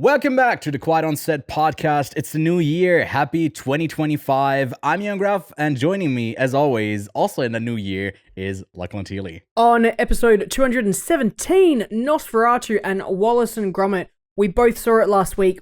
Welcome back to the Quiet on Set podcast. It's the new year. Happy 2025. I'm Ewan Graf, and joining me, as always, also in the new year, is Lachlan Thiele. On episode 217, Nosferatu and Wallace and Gromit. We both saw it last week.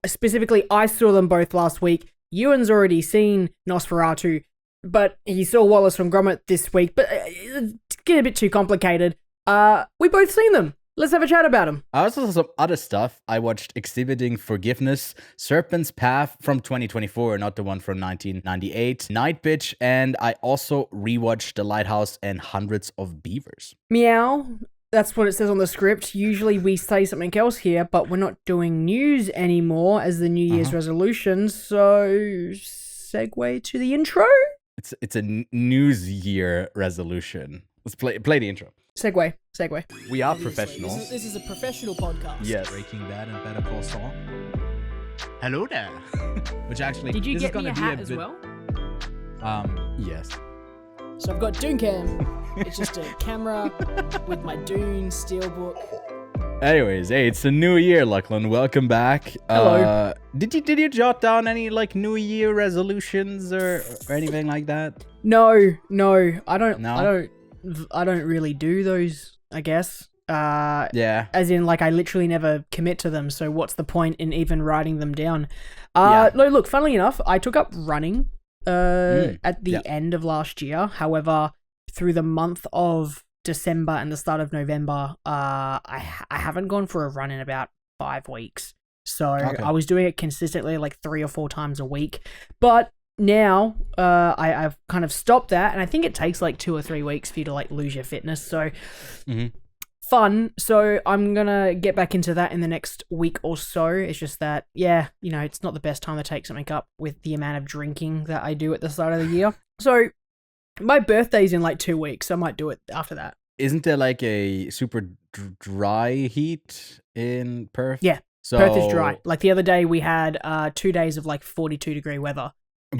Specifically, I saw them both last week. Ewan's already seen Nosferatu, but he saw Wallace and Gromit this week. But it's getting a bit too complicated. We both seen them. Let's have a chat about them. I also saw some other stuff. I watched Exhibiting Forgiveness, Serpent's Path from 2024, not the one from 1998, Nightbitch, and I also rewatched The Lighthouse and Hundreds of Beavers. Meow. That's what it says on the script. Usually we say something else here, but we're not doing news anymore as the New Year's resolutions, so segue to the intro? It's a news year resolution. Let's play the intro. Segue. We are professional. This is a professional podcast. Yes. Breaking Bad and Better Call Saul. Hello there. Which actually, Did you this get is gonna me a be hat a as bit, well? Yes. So I've got Dooncam. It's just a camera with my Dune steelbook. Anyways, hey, it's a new year, Lachlan. Welcome back. Hello. Did you jot down any like New Year resolutions or anything like that? No, I don't. No? I don't really do those, I guess. Yeah. As in, like, I literally never commit to them, so what's the point in even writing them down? Yeah. No, look, funnily enough, I took up running at the Yeah. end of last year. However, through the month of December and the start of November, I haven't gone for a run in about 5 weeks. So Okay. I was doing it consistently, like 3 or 4 times a week. But now I've kind of stopped that, and I think it takes like 2 or 3 weeks for you to like lose your fitness. So fun. So I'm gonna get back into that in the next week or so. It's just that, yeah, it's not the best time to take something up with the amount of drinking that I do at the start of the year. So my birthday's in like 2 weeks, so I might do it after that. Isn't there like a super dry heat in Perth? Yeah, So Perth is dry. Like the other day we had 2 days of like 42-degree weather.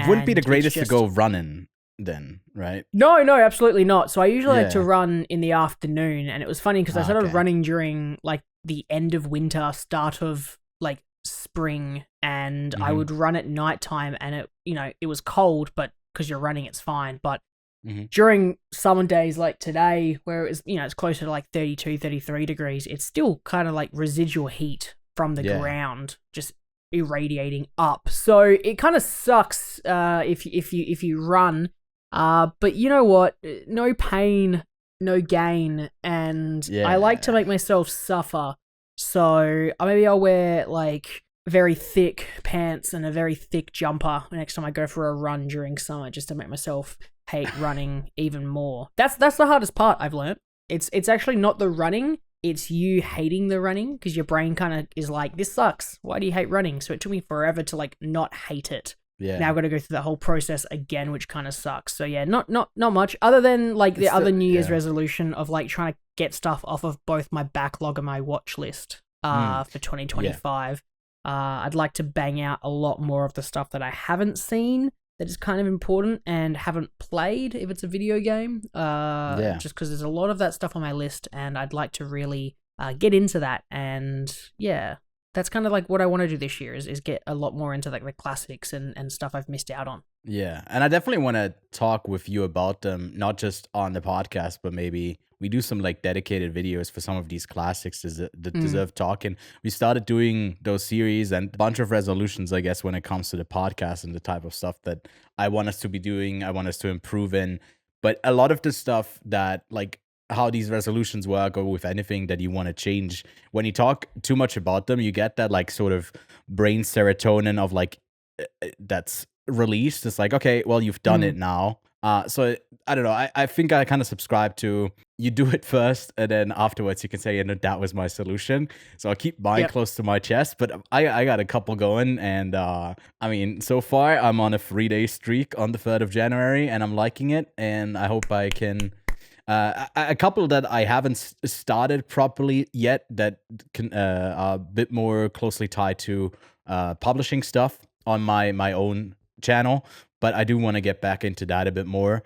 Wouldn't be the and greatest it's to go running then, right? No, absolutely not. So I usually like to Yeah. run in the afternoon, and it was funny because I started Okay. running during like the end of winter, start of like spring, and I Mhm. would run at nighttime, and it was cold, but because you're running, it's fine. But Mhm. during summer days like today, where it's closer to like 32, 33 degrees, it's still kind of like residual heat from the Yeah. ground, just irradiating up. So it kind of sucks if you run. But you know what? No pain, no gain, and I like to Yeah. make myself suffer. So maybe I'll wear like very thick pants and a very thick jumper next time I go for a run during summer, just to make myself hate running even more. That's the hardest part I've learned. It's actually not the running. It's you hating the running, because your brain kind of is like, this sucks. Why do you hate running? So it took me forever to like not hate it. Yeah. Now I've got to go through that whole process again, which kind of sucks. So yeah, not much other than like the It's other the- New Year's yeah. resolution of like trying to get stuff off of both my backlog and my watch list for 2025. I'd like to bang out a lot more of the stuff that I haven't seen that is kind of important and haven't played if it's a video game. Just because there's a lot of that stuff on my list, and I'd like to really get into that. And yeah, that's kind of like what I want to do this year is get a lot more into like the classics and stuff I've missed out on. Yeah, and I definitely want to talk with you about them, not just on the podcast, but maybe we do some like dedicated videos for some of these classics that deserve talking. We started doing those series and a bunch of resolutions, I guess, when it comes to the podcast and the type of stuff that I want us to be doing, I want us to improve in. But a lot of the stuff that like how these resolutions work, or with anything that you want to change, when you talk too much about them, you get that like sort of brain serotonin of like that's released. It's like, okay, well, you've done it now. So I don't know. I think I kind of subscribe to you do it first, and then afterwards you can say, that was my solution. So I'll keep mine close to my chest. But I got a couple going, and I mean, so far I'm on a 3-day streak on the 3rd of January, and I'm liking it. And I hope I can. A couple that I haven't started properly yet that can are a bit more closely tied to publishing stuff on my own channel, but I do want to get back into that a bit more.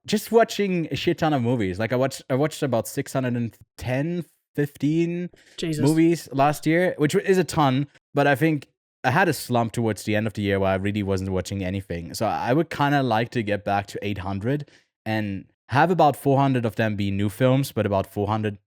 Just watching a shit ton of movies. Like I watched about 610 15 Jesus. movies last year, which is a ton. But I think I had a slump towards the end of the year where I really wasn't watching anything. So I would kind of like to get back to 800 and have about 400 of them be new films, but about 400,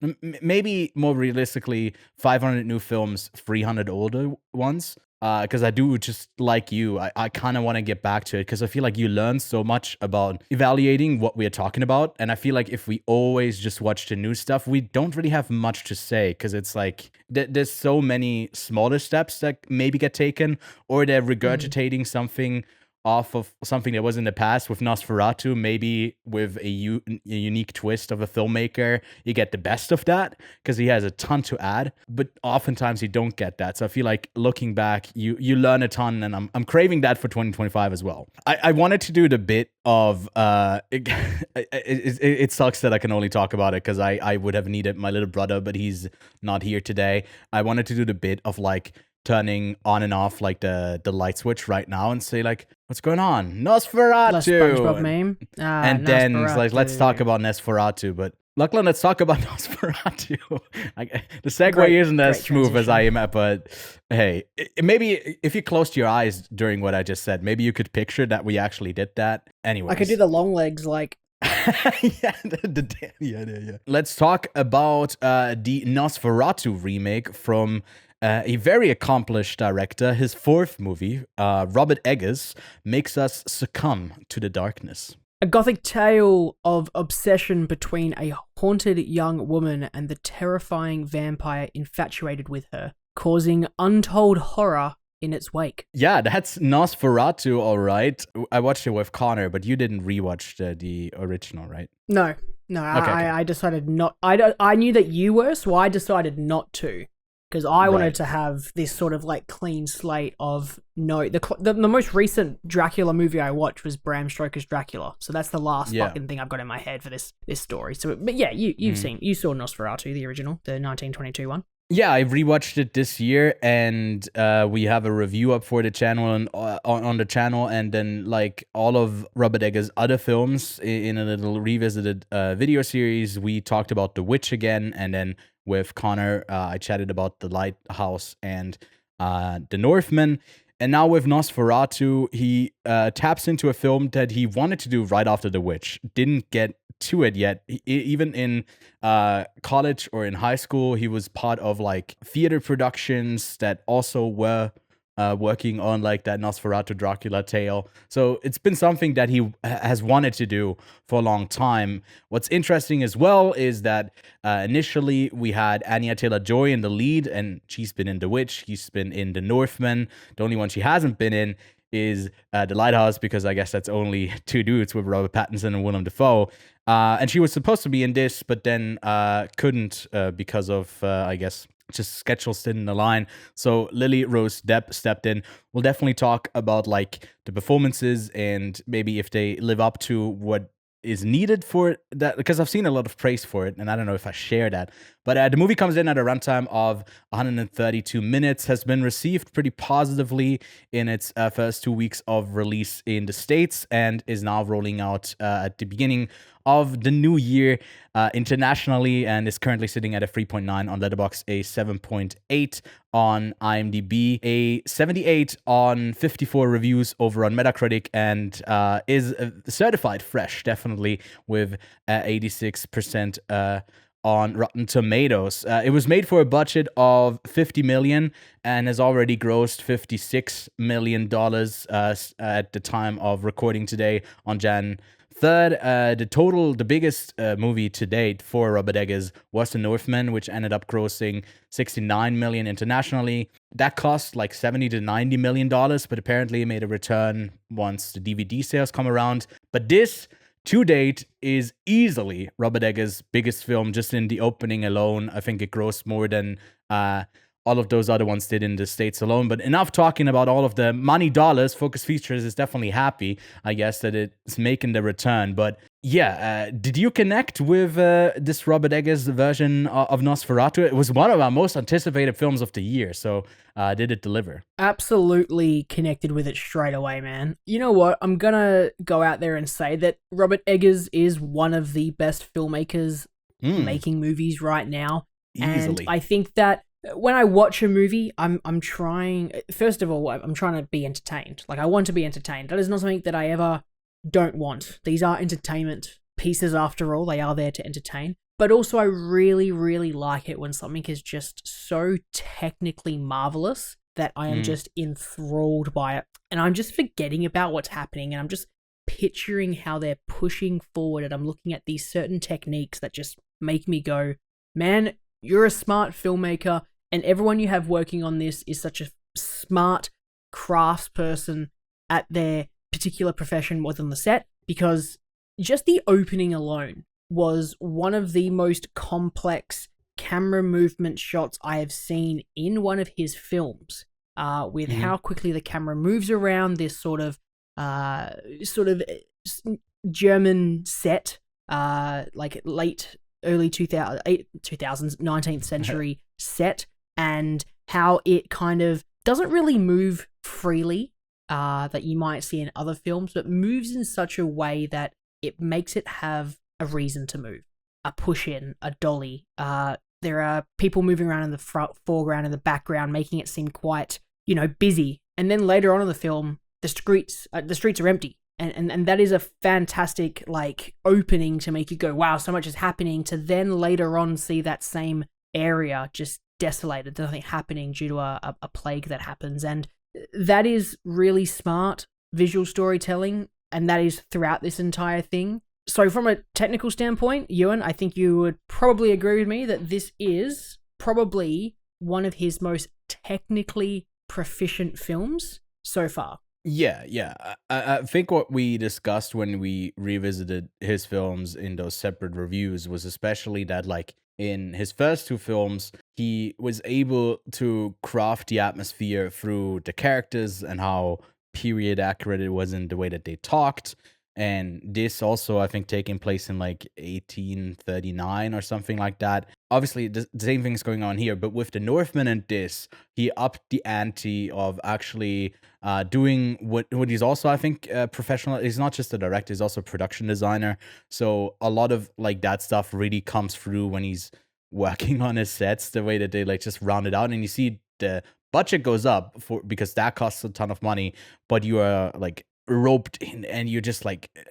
maybe more realistically, 500 new films, 300 older ones. Because I do, just like you, I kind of want to get back to it because I feel like you learn so much about evaluating what we are talking about. And I feel like if we always just watch the new stuff, we don't really have much to say because it's like there's so many smaller steps that maybe get taken, or they're regurgitating something off of something that was in the past. With Nosferatu, maybe with a unique twist of a filmmaker, you get the best of that because he has a ton to add, but oftentimes you don't get that. So I feel like looking back, you learn a ton, and I'm craving that for 2025 as well. I wanted to do the bit of it sucks that I can only talk about it because I would have needed my little brother, but he's not here today. I wanted to do the bit of like turning on and off like the light switch right now and say like, what's going on? Nosferatu! SpongeBob meme. And then it's like, let's talk about Nosferatu. But Lachlan, let's talk about Nosferatu. The segue isn't as smooth as I am at, but hey, maybe if you closed your eyes during what I just said, maybe you could picture that we actually did that. Anyway, I could do the long legs like... yeah. Let's talk about the Nosferatu remake from a very accomplished director. His fourth movie, Robert Eggers, makes us succumb to the darkness. A gothic tale of obsession between a haunted young woman and the terrifying vampire infatuated with her, causing untold horror in its wake. Yeah, that's Nosferatu, all right. I watched it with Connor, but you didn't rewatch the original, right? No, Okay. I decided not. I knew that you were, so I decided not to. Because I wanted to have this sort of like clean slate of the most recent Dracula movie I watched was Bram Stoker's Dracula, so that's the last fucking thing I've got in my head for this story. So, but yeah, you saw Nosferatu, the original, the 1922 one. Yeah, I rewatched it this year, and we have a review up for the channel and on the channel, and then like all of Robert Eggers' other films in a little revisited video series. We talked about The Witch again, and then with Connor, I chatted about The Lighthouse and The Northman. And now with Nosferatu, he taps into a film that he wanted to do right after The Witch. Didn't get to it yet. Even in college or in high school, he was part of like theater productions that also were working on like that Nosferatu Dracula tale. So it's been something that he has wanted to do for a long time. What's interesting as well is that initially we had Anya Taylor-Joy in the lead, and she's been in The Witch, he's been in The Northman. The only one she hasn't been in is The Lighthouse, because I guess that's only two dudes with Robert Pattinson and Willem Dafoe. And she was supposed to be in this, but then couldn't because of, I guess, just schedules didn't align. So Lily Rose Depp stepped in. We'll definitely talk about like the performances and maybe if they live up to what is needed for that, because I've seen a lot of praise for it and I don't know if I share that. But the movie comes in at a runtime of 132 minutes, has been received pretty positively in its first 2 weeks of release in the States, and is now rolling out at the beginning of the new year internationally, and is currently sitting at a 3.9 on Letterboxd, a 7.8 on IMDb, a 78 on 54 reviews over on Metacritic, and is certified fresh, definitely, with 86% on Rotten Tomatoes. It was made for a budget of $50 million and has already grossed $56 million at the time of recording today on Jan 3rd. The biggest movie to date for Robert Eggers was The Northman, which ended up grossing $69 million internationally. That cost like $70 to $90 million, but apparently it made a return once the DVD sales come around. But this, to date, is easily Robert Eggers' biggest film. Just in the opening alone, I think it grossed more than all of those other ones did in the States alone. But enough talking about all of the money dollars. Focus Features is definitely happy, I guess, that it's making the return. But yeah, did you connect with this Robert Eggers version of Nosferatu? It was one of our most anticipated films of the year. So did it deliver? Absolutely connected with it straight away, man. You know what? I'm going to go out there and say that Robert Eggers is one of the best filmmakers making movies right now. And Easily. I think that when I watch a movie, I'm trying, first of all, I'm trying to be entertained. Like, I want to be entertained. That is not something that I ever don't want. These are entertainment pieces after all. They are there to entertain. But also, I really, really like it when something is just so technically marvelous that I am just enthralled by it. And I'm just forgetting about what's happening, and I'm just picturing how they're pushing forward, and I'm looking at these certain techniques that just make me go, man, you're a smart filmmaker, and everyone you have working on this is such a smart craftsperson at their particular profession within the set, because just the opening alone was one of the most complex camera movement shots I have seen in one of his films, with how quickly the camera moves around this sort of German set, like early 2000s, 19th century set, and how it kind of doesn't really move freely, that you might see in other films, but moves in such a way that it makes it have a reason to move. A push in, a dolly. There are people moving around in the foreground and the background, making it seem quite, busy. And then later on in the film, the streets are empty. And that is a fantastic, opening to make you go, wow, so much is happening, to then later on see that same area just desolated, nothing happening due to a plague that happens. And that is really smart visual storytelling, and that is throughout this entire thing. So from a technical standpoint, Ewan, I think you would probably agree with me that this is probably one of his most technically proficient films so far. Yeah. I think what we discussed when we revisited his films in those separate reviews was especially that, in his first two films, he was able to craft the atmosphere through the characters and how period accurate it was in the way that they talked. And this also, I think, taking place in 1839 or something like that. Obviously, the same thing's going on here, but with the Northman and this, he upped the ante of actually doing what he's also, I think, professional. He's not just a director; he's also a production designer. So a lot of that stuff really comes through when he's working on his sets. The way that they just round it out, and you see the budget goes up because that costs a ton of money, but you are roped in, and you're just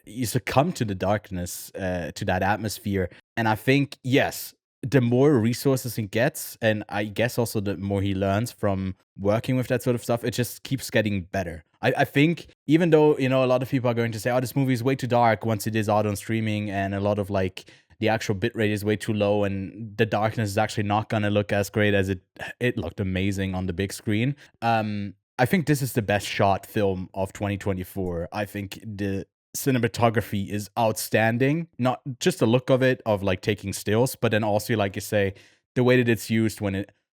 you succumb to the darkness, to that atmosphere. And I think, yes, the more resources he gets, and I guess also the more he learns from working with that sort of stuff, it just keeps getting better. I think, even though a lot of people are going to say, oh, this movie is way too dark once it is out on streaming, and a lot of the actual bitrate is way too low, and the darkness is actually not gonna look as great as it looked amazing on the big screen. I think this is the best shot film of 2024. I think the cinematography is outstanding. Not just the look of it, of taking stills, but then also, like you say, the way that it's used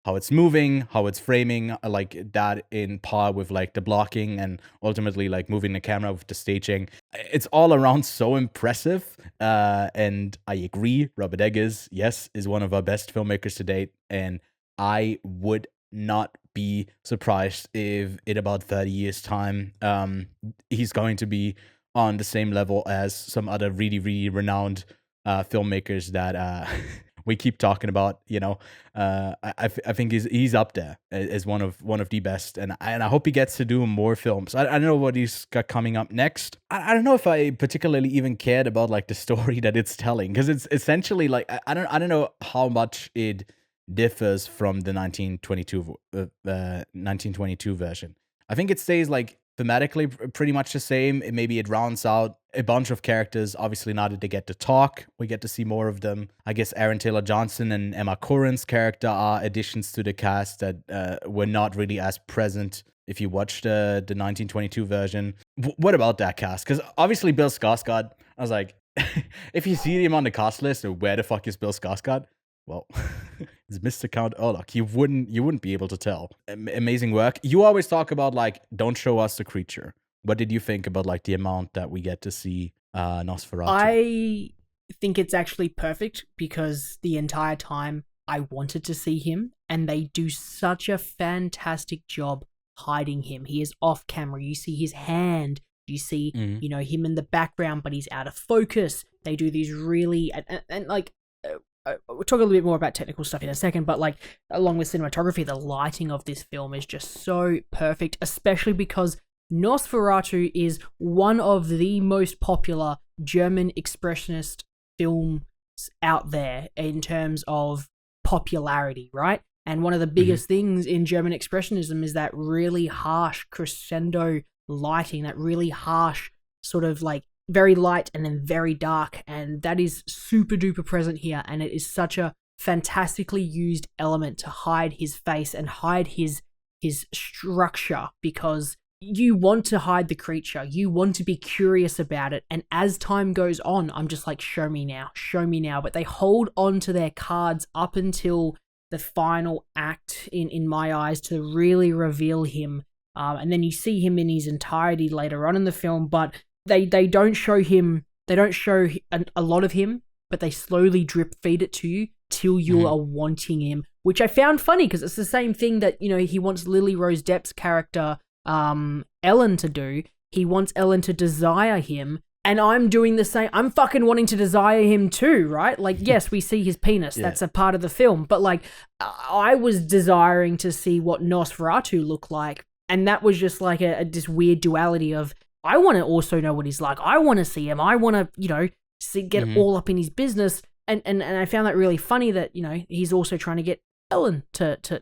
how it's moving, how it's framing, that in par with the blocking, and ultimately moving the camera with the staging. It's all around so impressive. And I agree, Robert Eggers, yes, is one of our best filmmakers to date, and I would not be surprised if in about 30 years time he's going to be on the same level as some other really, really renowned filmmakers that we keep talking about. I think he's up there as one of the best, and I hope he gets to do more films. I don't know what he's got coming up next. I don't know if I particularly even cared about the story that it's telling, because it's essentially I don't know how much it differs from the 1922 version. I think it stays thematically pretty much the same. Maybe it rounds out a bunch of characters. Obviously, now that they get to talk, we get to see more of them. I guess Aaron Taylor Johnson and Emma Corrin's character are additions to the cast that were not really as present if you watched the 1922 version. What about that cast? Because obviously Bill Skarsgård, I was like, if you see him on the cast list, where the fuck is Bill Skarsgård? Well, it's Mr. Count Orlok. You wouldn't be able to tell. Amazing work. You always talk about don't show us the creature. What did you think about the amount that we get to see Nosferatu? I think it's actually perfect, because the entire time I wanted to see him, and they do such a fantastic job hiding him. He is off camera. You see his hand. You see, him in the background, but he's out of focus. They do these really and we'll talk a little bit more about technical stuff in a second, but like along with cinematography, the lighting of this film is just so perfect, especially because Nosferatu is one of the most popular German expressionist films out there in terms of popularity, right? And one of the biggest things in German expressionism is that really harsh crescendo lighting, that really harsh sort of like very light and then very dark, and that is super duper present here, and it is such a fantastically used element to hide his face and hide his structure, because you want to hide the creature, you want to be curious about it, and as time goes on, I'm just like, show me now, but they hold on to their cards up until the final act in my eyes to really reveal him, and then you see him in his entirety later on in the film, but they don't show him, they don't show a lot of him, but they slowly drip feed it to you till you are wanting him, which I found funny because it's the same thing that, you know, he wants Lily Rose Depp's character Ellen to do. He wants Ellen to desire him, and I'm doing the same. I'm fucking wanting to desire him too, right? Like, yes, we see his penis, that's a part of the film, but like, I was desiring to see what Nosferatu looked like, and that was just like this weird duality of, I want to also know what he's like. I want to see him. I want to, you know, get all up in his business. And I found that really funny that, you know, he's also trying to get Ellen to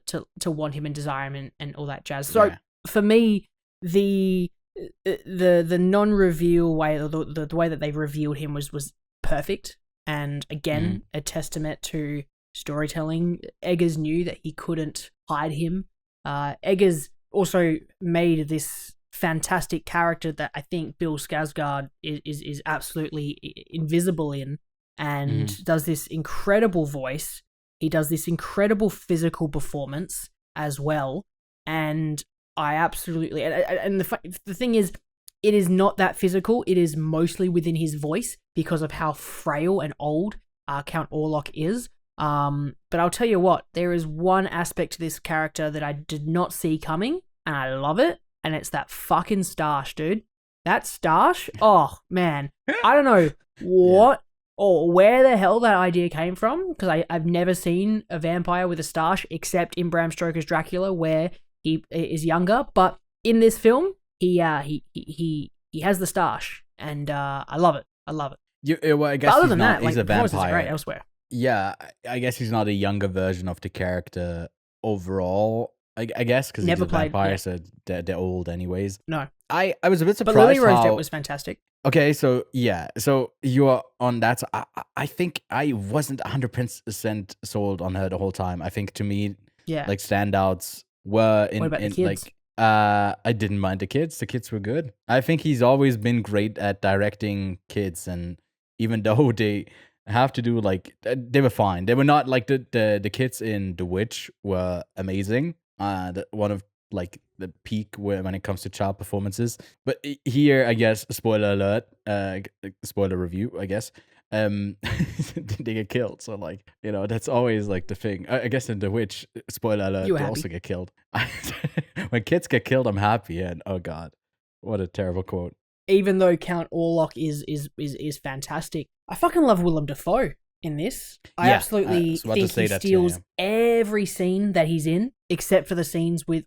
want him and desire him and all that jazz. So for me, the non-reveal way, or the way that they revealed him was perfect. And again, a testament to storytelling. Eggers knew that he couldn't hide him. Eggers also made this fantastic character that I think Bill Skarsgård is absolutely invisible in, and does this incredible voice. He does this incredible physical performance as well, and I absolutely, and the thing is, it is not that physical. It is mostly within his voice because of how frail and old Count Orlok is. But I'll tell you what, there is one aspect to this character that I did not see coming, and I love it. And it's that fucking stash, dude. That stash? Oh, man. I don't know what or where the hell that idea came from, because I've never seen a vampire with a stash except in Bram Stoker's Dracula, where he is younger. But in this film, he has the stash, and I love it. I love it. Well, I guess other than that, he's like, a vampire. is great elsewhere. Yeah, I guess he's not a younger version of the character overall. I guess because he's a vampire, so they're old anyways. No, I was a bit surprised. But Lily Rose Depp was fantastic. Okay, so yeah, so you are on that. So I think I wasn't 100% sold on her the whole time. I think to me, like standouts were in, what about the kids? Like I didn't mind the kids. The kids were good. I think he's always been great at directing kids, and even though they have to do like, they were fine. They were not like the kids in The Witch were amazing. One of like the peak when it comes to child performances, but here, I guess, spoiler alert, spoiler review, I guess, they get killed. So like, you know, that's always like the thing. I guess in The Witch, spoiler alert, they also get killed. When kids get killed, I'm happy. And oh god, what a terrible quote. Even though Count Orlok is fantastic, I fucking love Willem Dafoe in this. I absolutely think he steals every scene that he's in, except for the scenes with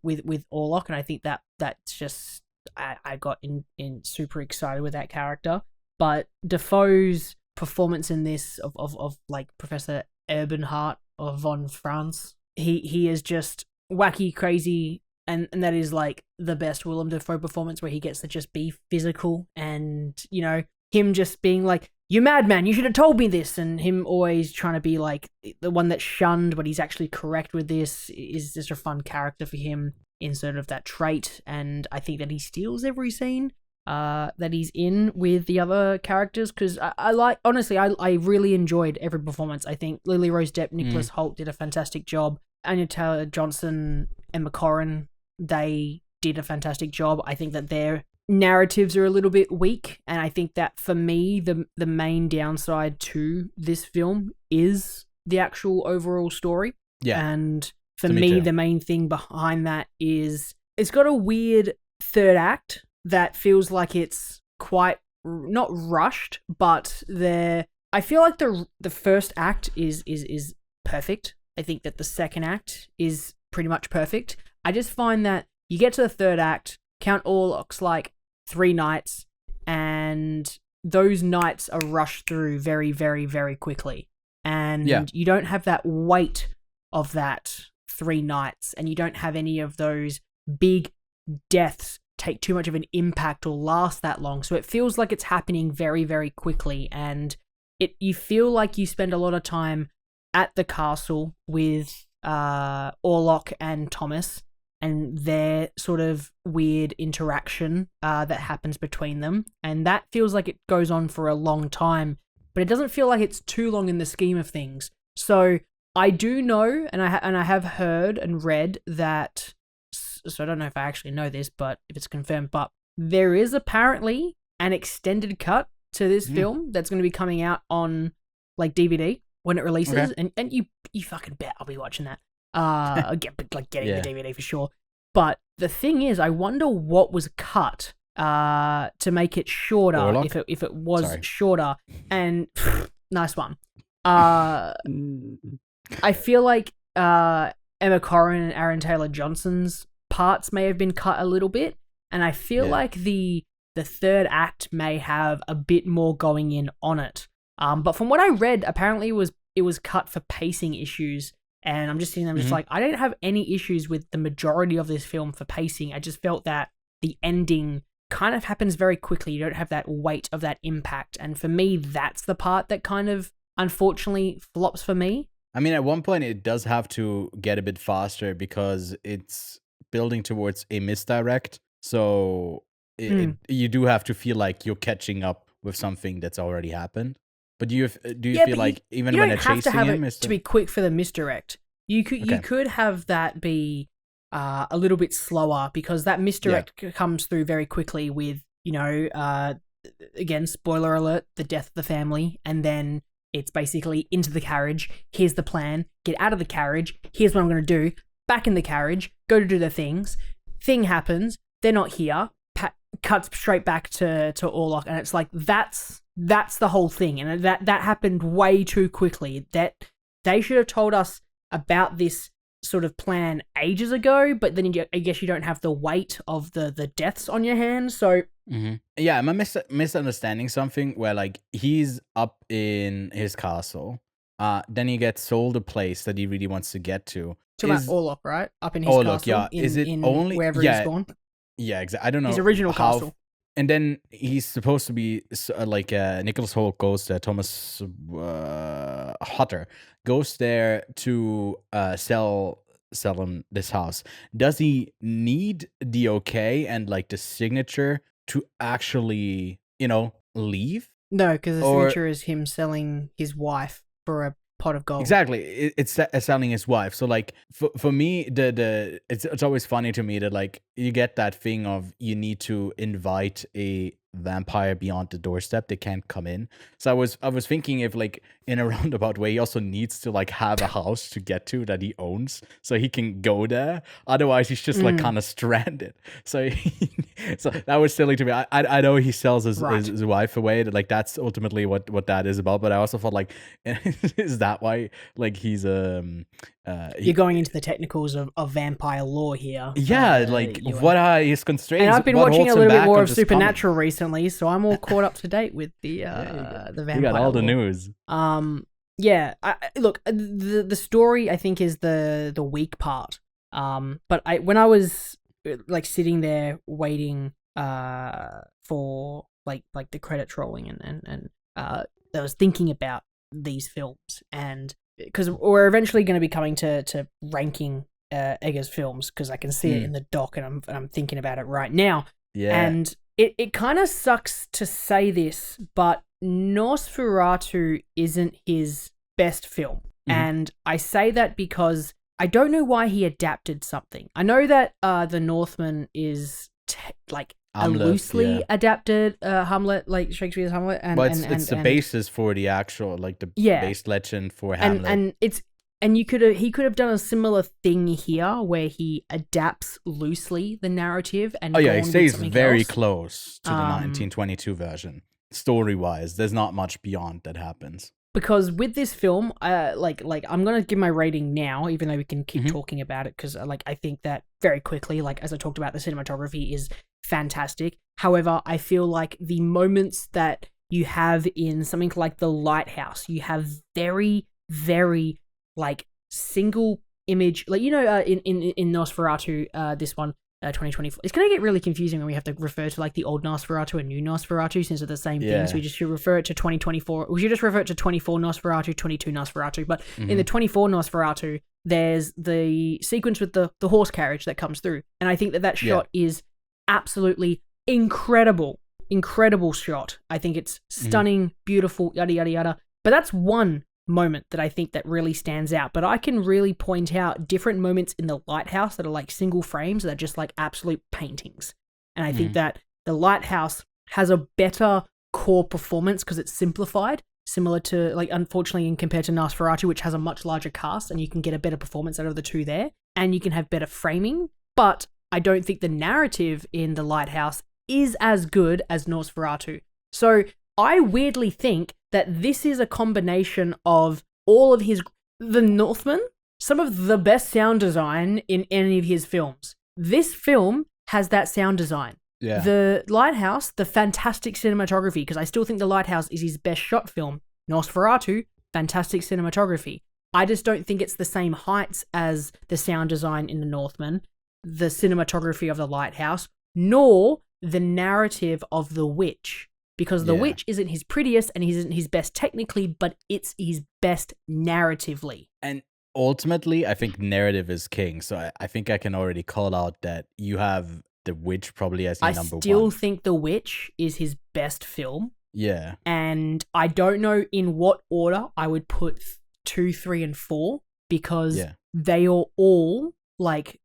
Orlok, and I think that's just, I got in super excited with that character. But Dafoe's performance in this of like Professor Eberhard of von Franz, he is just wacky, crazy, and that is like the best Willem Dafoe performance, where he gets to just be physical, and you know, him just being like, "You madman, you should have told me this," and him always trying to be like the one that's shunned, but he's actually correct with this, is just a fun character for him in sort of that trait. And I think that he steals every scene that he's in with the other characters, because I like, honestly, I really enjoyed every performance. I think Lily Rose Depp, Nicholas Hoult did a fantastic job. Anya Taylor-Johnson, Emma Corrin, they did a fantastic job. I think that their narratives are a little bit weak, and I think that for me, the main downside to this film is the actual overall story. Yeah. And for me, the main thing behind that is it's got a weird third act that feels like it's quite not rushed, but I feel like the first act is perfect. I think that the second act is pretty much perfect. I just find that you get to the third act, Count Orlok's like 3 nights, and those nights are rushed through very, very, very quickly. And you don't have that weight of that 3 nights, and you don't have any of those big deaths take too much of an impact or last that long. So it feels like it's happening very, very quickly, and you feel like you spend a lot of time at the castle with Orlok and Thomas and their sort of weird interaction that happens between them. And that feels like it goes on for a long time, but it doesn't feel like it's too long in the scheme of things. So I do know, and I have heard and read that, so I don't know if I actually know this, but if it's confirmed, but there is apparently an extended cut to this film that's going to be coming out on like DVD when it releases, and you fucking bet I'll be watching that. Getting the DVD for sure. But the thing is, I wonder what was cut to make it shorter. Orlok? If it was shorter, and nice one. I feel like Emma Corrin and Aaron Taylor Johnson's parts may have been cut a little bit, and I feel like the third act may have a bit more going in on it. But from what I read, apparently it was cut for pacing issues, and I'm just sitting there just like, I don't have any issues with the majority of this film for pacing. I just felt that the ending kind of happens very quickly. You don't have that weight of that impact, and for me, that's the part that kind of unfortunately flops for me. I mean, at one point it does have to get a bit faster because it's building towards a misdirect. So you do have to feel like you're catching up with something that's already happened. But do you feel like even when they're chasing him, to be quick for the misdirect, you could have that be a little bit slower, because that misdirect comes through very quickly with, again, spoiler alert, the death of the family, and then it's basically into the carriage. Here's the plan. Get out of the carriage. Here's what I'm going to do. Back in the carriage. Go to do the things. Thing happens. They're not here. Cuts straight back to Orlok, and it's like that's the whole thing, and that happened way too quickly. That they should have told us about this sort of plan ages ago, but then I guess you don't have the weight of the deaths on your hands. So yeah, am I misunderstanding something where like he's up in his castle, then he gets sold a place that he really wants to get to. About Orlok, right? Up in his castle. Yeah. Is it only wherever he's born? Yeah, exactly. I don't know his original castle. And then he's supposed to be like Nicholas Hoult goes there. Thomas Hutter goes there to sell him this house. Does he need the okay and like the signature to actually, leave? No, because the signature is him selling his wife for a pot of gold. Exactly, it's selling his wife. So like for me, it's always funny to me that like you get that thing of you need to invite a vampire beyond the doorstep, they can't come in. So I was thinking if like in a roundabout way he also needs to like have a house to get to that he owns so he can go there, otherwise he's just like kind of stranded. So so that was silly to me. I know he sells his wife away, that like that's ultimately what that is about, but I also thought like is that why like he's you're going into the technicals of vampire lore here. Yeah, like what are his constraints? And I've been watching a little bit more of Supernatural recently, so I'm all caught up to date with the vampire. You got all the lore. news. Yeah. Look, the story I think is the weak part. But when I was like sitting there waiting for like the credits rolling and I was thinking about these films, and because we're eventually going to be coming to ranking Eggers films, because I can see it in the doc, and I'm thinking about it right now. Yeah. And it kind of sucks to say this, but Nosferatu isn't his best film. And I say that because I don't know why he adapted something. I know that The Northman is a loosely adapted Hamlet, like Shakespeare's Hamlet, and it's the basis for the actual like the base legend for Hamlet. And he could have done a similar thing here where he adapts loosely the narrative and he stays very close to the 1922 version. story-wise. There's not much beyond that happens. Because with this film, like I'm gonna give my rating now, even though we can keep talking about it, because I think that very quickly, like as I talked about, the cinematography is fantastic. However, I feel like the moments that you have in something like The Lighthouse, you have very, very like single image, like in Nosferatu, this one. 2024. It's going to get really confusing when we have to refer to like the old Nosferatu and new Nosferatu since they're the same things. We just should refer it to 2024. We should just refer it to 24 Nosferatu, 22 Nosferatu. But in the 24 Nosferatu, there's the sequence with the horse carriage that comes through. And I think that shot is absolutely incredible. Incredible shot. I think it's stunning, beautiful, yada, yada, yada. But that's one moment that I think that really stands out. But I can really point out different moments in The Lighthouse that are like single frames that are just like absolute paintings. And I think that The Lighthouse has a better core performance because it's simplified, similar to like, unfortunately, in compared to Nosferatu, which has a much larger cast, and you can get a better performance out of the two there, and you can have better framing. But I don't think the narrative in The Lighthouse is as good as Nosferatu. So I weirdly think that this is a combination of all of the Northman, some of the best sound design in any of his films. This film has that sound design. Yeah. The Lighthouse, the fantastic cinematography, because I still think The Lighthouse is his best shot film. Nosferatu, fantastic cinematography. I just don't think it's the same heights as the sound design in The Northman, the cinematography of The Lighthouse, nor the narrative of The Witch. Because The Witch isn't his prettiest and he isn't his best technically, but it's his best narratively. And ultimately, I think narrative is king. So I think I can already call out that you have The Witch probably as your number one. I still think The Witch is his best film. Yeah. And I don't know in what order I would put 2, 3, and 4 because they are all like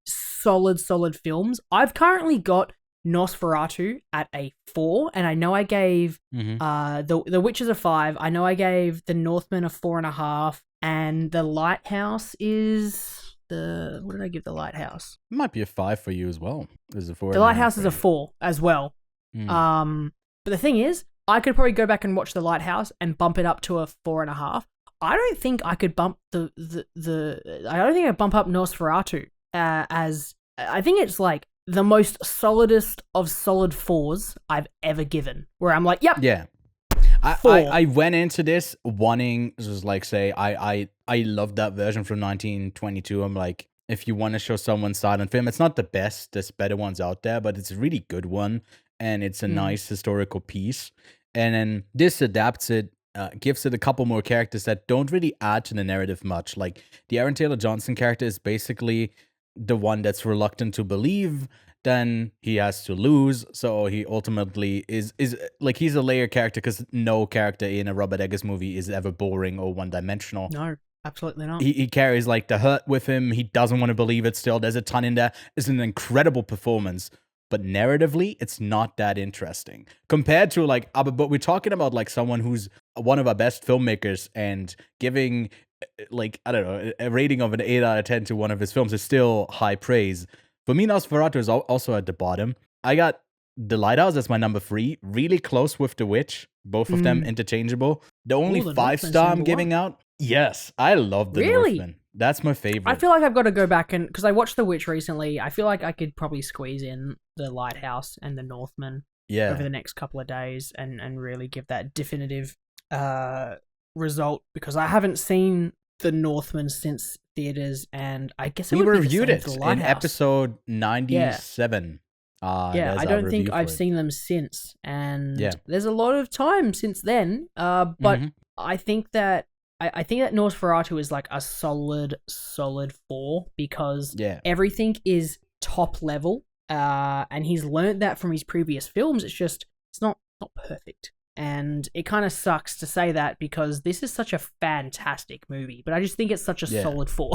solid films. I've currently got Nosferatu at a 4, and I know I gave the Witches a 5. I know I gave the Northman a 4.5, and the Lighthouse is what did I give the Lighthouse? It might be a 5 for you as well. There's a 4. The Lighthouse is a 4 as well. But the thing is, I could probably go back and watch the Lighthouse and bump it up to a 4.5. I don't think I could bump I don't think I'd bump up Nosferatu as I think it's like the most solidest of solid 4s I've ever given. Where I'm like, yep. Yeah. I went into this wanting, just like say, I love that version from 1922. I'm like, if you want to show someone silent film, it's not the best. There's better ones out there, but it's a really good one. And it's a nice historical piece. And then this adapts it, gives it a couple more characters that don't really add to the narrative much. Like the Aaron Taylor Johnson character is basically the one that's reluctant to believe, then he has to lose. So he ultimately is like, he's a layer character because no character in a Robert Eggers movie is ever boring or one-dimensional. No, absolutely not. He carries like the hurt with him. He doesn't want to believe it still. There's a ton in there. It's an incredible performance. But narratively, it's not that interesting compared to like, but we're talking about like someone who's one of our best filmmakers and giving like, I don't know, a rating of an 8 out of 10 to one of his films is still high praise. For me, Nosferatu is also at the bottom. I got The Lighthouse as my number 3, really close with The Witch, both of them interchangeable. The only 5-star I'm giving out, yes, I love The Northman. That's my favorite. I feel like I've got to go back and, because I watched The Witch recently, I feel like I could probably squeeze in The Lighthouse and The Northman over the next couple of days and really give that definitive result, because I haven't seen The Northman since theaters, and I guess it we would be reviewed the it same for in episode 97. I don't think I've seen them since, and there's a lot of time since then. But I think that I think that Nosferatu is like a solid 4 because everything is top level, and he's learned that from his previous films. It's not perfect. And it kind of sucks to say that because this is such a fantastic movie, but I just think it's such a solid 4.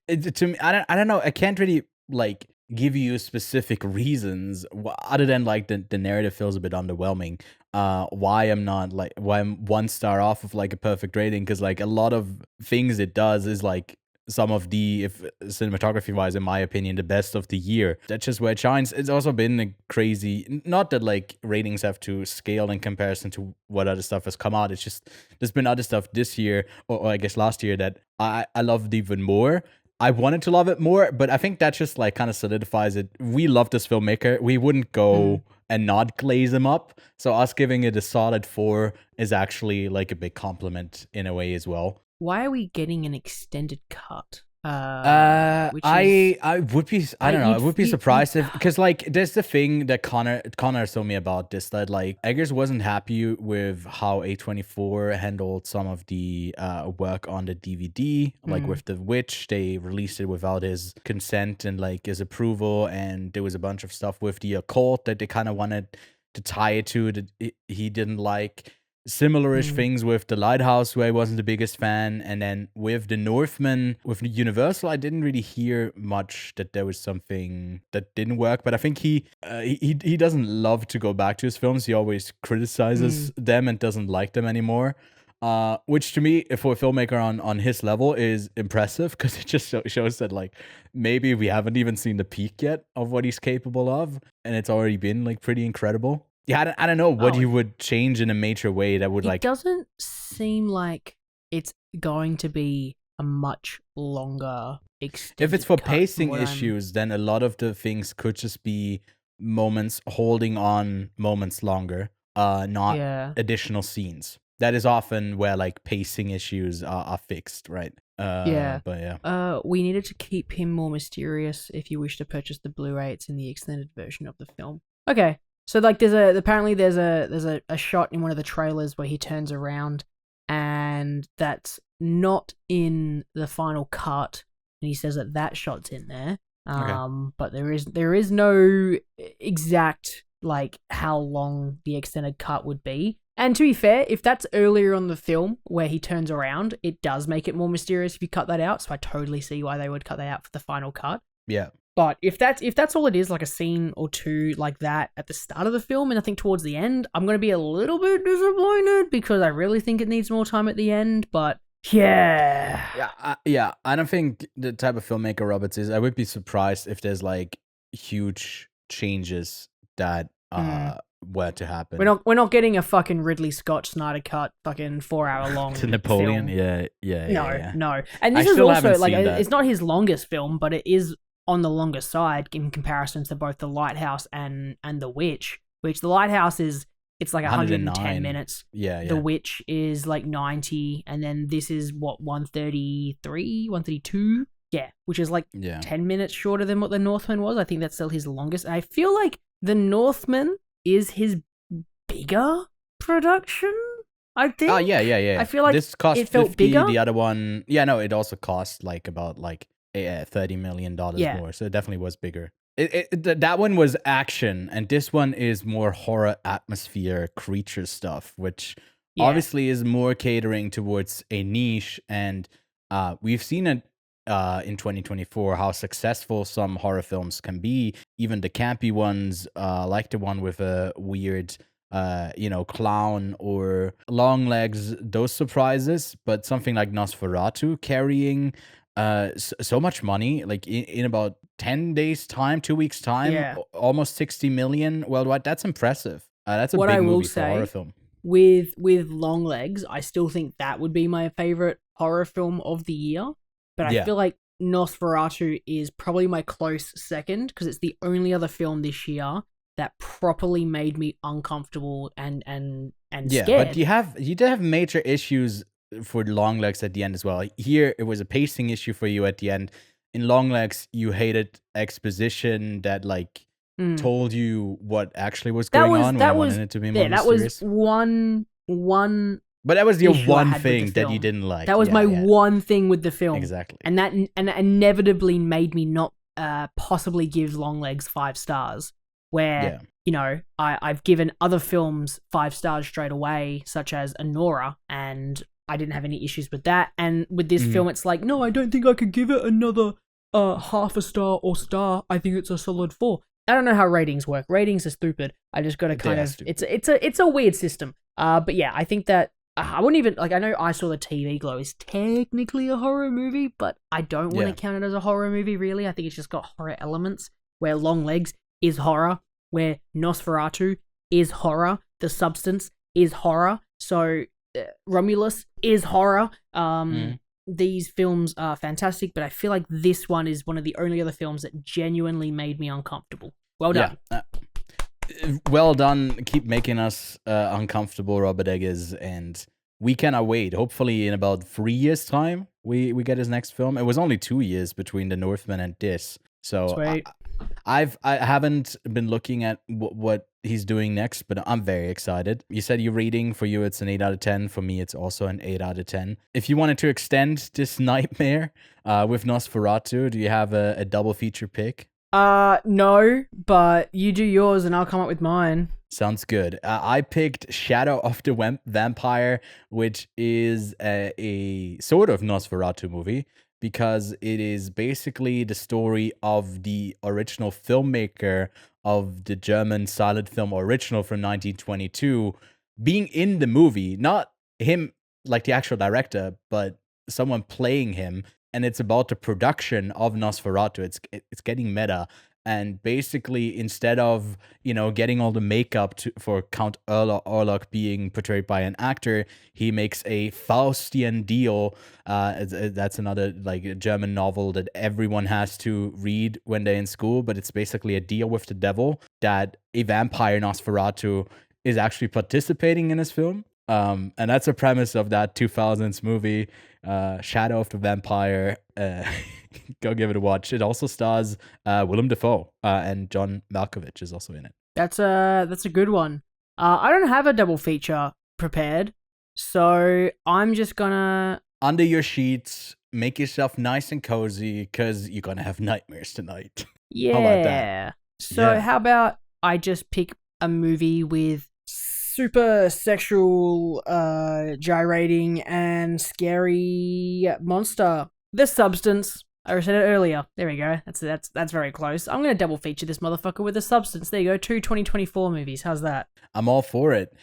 To me, I don't know. I can't really like give you specific reasons other than like the narrative feels a bit underwhelming. Why I'm 1 star off of like a perfect rating, because like a lot of things it does is like some of the, if cinematography wise, in my opinion, the best of the year. That's just where it shines. It's also been a crazy, not that like ratings have to scale in comparison to what other stuff has come out. It's just there's been other stuff this year, or I guess last year, that I loved even more. I wanted to love it more, but I think that just like kind of solidifies it. We love this filmmaker. We wouldn't go and not glaze him up. So us giving it a solid 4 is actually like a big compliment in a way as well. Why are we getting an extended cut? I would be, I don't know, I would be surprised if, because like there's the thing that Connor told me about this, that like Eggers wasn't happy with how A24 handled some of the work on the DVD, like with The Witch. They released it without his consent and like his approval, and there was a bunch of stuff with the occult that they kind of wanted to tie it to that he didn't like. Similar-ish things with the Lighthouse, where I wasn't the biggest fan, and then with the Northman, with Universal, I didn't really hear much that there was something that didn't work. But I think he doesn't love to go back to his films. He always criticizes them and doesn't like them anymore. Which to me, for a filmmaker on his level, is impressive, because it just shows that like maybe we haven't even seen the peak yet of what he's capable of, and it's already been like pretty incredible. Yeah, I don't know what he would change in a major way that would like... It doesn't seem like it's going to be a much longer extended If it's for cut pacing issues, then a lot of the things could just be moments holding on moments longer, not additional scenes. That is often where like pacing issues are fixed, right? But yeah. We needed to keep him more mysterious. If you wish to purchase the Blu-ray, it's in the extended version of the film. Okay. So like there's a shot in one of the trailers where he turns around, and that's not in the final cut, and he says that shot's in there. But there is no exact like how long the extended cut would be. And to be fair, if that's earlier on the film where he turns around, it does make it more mysterious if you cut that out. So I totally see why they would cut that out for the final cut. Yeah. But if that's all it is, like a scene or two like that at the start of the film, and I think towards the end, I'm going to be a little bit disappointed, because I really think it needs more time at the end. But yeah. I don't think the type of filmmaker Roberts is. I would be surprised if there's like huge changes that were to happen. We're not getting a fucking Ridley Scott Snyder cut fucking 4-hour long to Napoleon. Film. Yeah. No. And this is also like it's not his longest film, but it is on the longer side in comparison to both The Lighthouse and The Witch, which The Lighthouse it's like 110 minutes. Yeah. The Witch is like 90, and then this is 133, 132. Yeah, which is like 10 minutes shorter than what The Northman was. I think that's still his longest. And I feel like The Northman is his bigger production, I think. Oh, yeah. I feel like this cost it felt 50, bigger. The other one, it also cost like about like $30 million more. So it definitely was bigger. That one was action, and this one is more horror atmosphere, creature stuff, which obviously is more catering towards a niche. And we've seen it in 2024 how successful some horror films can be, even the campy ones, like the one with a weird clown or long legs, those surprises. But something like Nosferatu carrying so much money, like in about 10 days time, 2 weeks time, almost 60 million worldwide. That's impressive. That's a big movie for a horror film. With Long Legs, I still think that would be my favorite horror film of the year. But I feel like Nosferatu is probably my close second, because it's the only other film this year that properly made me uncomfortable and scared. But you did have major issues for Long Legs at the end as well. Here, it was a pacing issue for you at the end. In Long Legs, you hated exposition that like told you what actually was going on. I wanted it to be more mysterious. That was one. But that was the one thing that you didn't like. That was my one thing with the film. Exactly. And that inevitably made me not possibly give Long Legs 5 stars. Where I've given other films 5 stars straight away, such as Anora, and I didn't have any issues with that. And with this film, it's like, no, I don't think I could give it another half a star or star. I think it's a solid 4. I don't know how ratings work. Ratings are stupid. I just got to kind of... It's a weird system. But yeah, I think that I wouldn't even like. I know I Saw the TV Glow is technically a horror movie, but I don't want to count it as a horror movie. Really, I think it's just got horror elements. Where Long Legs is horror, where Nosferatu is horror, The Substance is horror, so Romulus is horror. These films are fantastic, but I feel like this one is one of the only other films that genuinely made me uncomfortable. Well done. Well done. Keep making us uncomfortable, Robert Eggers, and we cannot wait. Hopefully, in about 3 years' time, we get his next film. It was only 2 years between The Northman and this, so I haven't been looking at what he's doing next, but I'm very excited. You said you're reading. For you, it's an 8 out of 10. For me, it's also an 8 out of 10. If you wanted to extend this nightmare with Nosferatu, do you have a double feature pick? No, but you do yours and I'll come up with mine. Sounds good. I picked Shadow of the Vampire, which is a sort of Nosferatu movie, because it is basically the story of the original filmmaker of the German silent film original from 1922 being in the movie. Not him, like the actual director, but someone playing him. And it's about the production of Nosferatu. It's getting meta. And basically, instead of, getting all the makeup for Count Orlok being portrayed by an actor, he makes a Faustian deal. That's another German novel that everyone has to read when they're in school. But it's basically a deal with the devil that a vampire Nosferatu is actually participating in his film. And that's the premise of that 2000s movie, Shadow of the Vampire. Go give it a watch. It also stars Willem Dafoe, and John Malkovich is also in it. That's a good one. I don't have a double feature prepared, so I'm just gonna... Under your sheets, make yourself nice and cozy, because you're gonna have nightmares tonight. Yeah. How about that? So how about I just pick a movie with super sexual, gyrating, and scary monster. The Substance. I said it earlier. There we go. That's very close. I'm going to double feature this motherfucker with The Substance. There you go. 2 2024 movies. How's that? I'm all for it.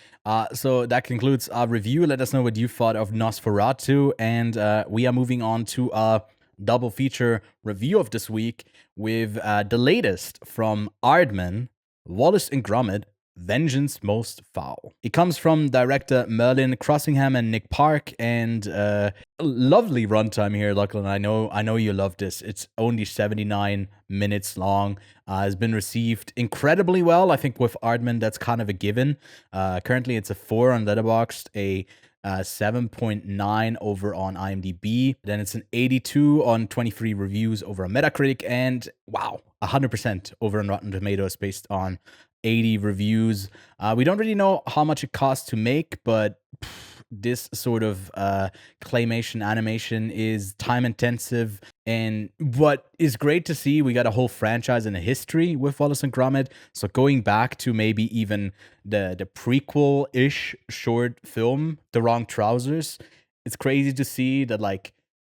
So that concludes our review. Let us know what you thought of Nosferatu. And we are moving on to our double feature review of this week with the latest from Aardman, Wallace and Gromit, Vengeance Most Fowl. It comes from director Merlin Crossingham and Nick Park, and lovely runtime here, Lachlan. I know you love this. It's only 79 minutes long. Has been received incredibly well. I think with Aardman, that's kind of a given. Currently, it's a 4 on Letterboxd, a 7.9 over on IMDb. Then it's an 82 on 23 reviews over on Metacritic, and wow, 100% over on Rotten Tomatoes based on 80 reviews. We don't really know how much it costs to make, but this sort of claymation animation is time intensive. And what is great to see, we got a whole franchise and a history with Wallace and Gromit. So going back to maybe even the prequel-ish short film, The Wrong Trousers, it's crazy to see that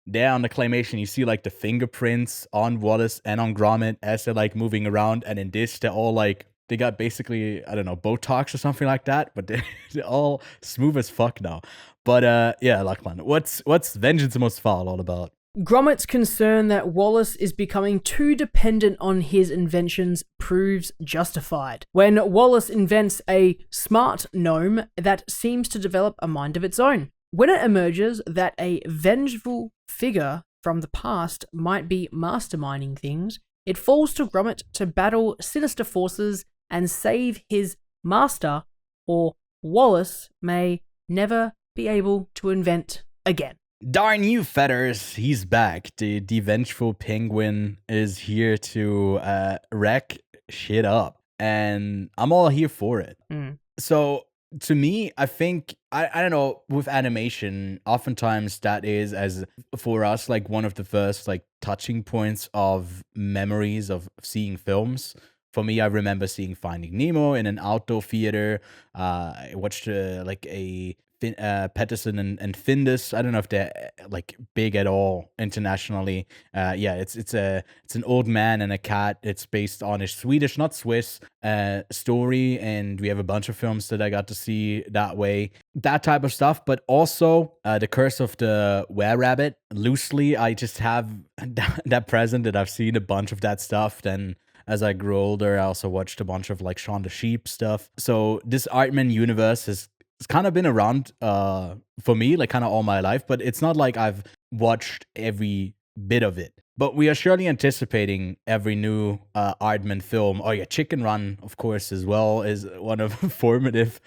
there on the claymation, you see the fingerprints on Wallace and on Gromit as they're moving around. And in this, they're all they got basically, I don't know, Botox or something like that, but they're all smooth as fuck now. But yeah, Lachlan, what's Vengeance Most Fowl all about? Gromit's concern that Wallace is becoming too dependent on his inventions proves justified when Wallace invents a smart gnome that seems to develop a mind of its own. When it emerges that a vengeful figure from the past might be masterminding things, it falls to Gromit to battle sinister forces and save his master, or Wallace may never be able to invent again. Darn you, feathers, he's back. The vengeful penguin is here to wreck shit up, and I'm all here for it. So to me, I think, I don't know, with animation, oftentimes that is, as for us, one of the first touching points of memories of seeing films. For me, I remember seeing Finding Nemo in an outdoor theater. I watched a Peterson and Findus. I don't know if they're like big at all internationally. Yeah, it's an old man and a cat. It's based on a Swedish, not Swiss, story, and we have a bunch of films that I got to see that way. That type of stuff, but also The Curse of the Were-Rabbit. Loosely, I just have that present that I've seen a bunch of that stuff. Then as I grew older, I also watched a bunch of like Shaun the Sheep stuff. So this Aardman universe it's kind of been around for me, like kind of all my life, but it's not like I've watched every bit of it. But we are surely anticipating every new Aardman film. Oh yeah, Chicken Run, of course, as well, is one of formative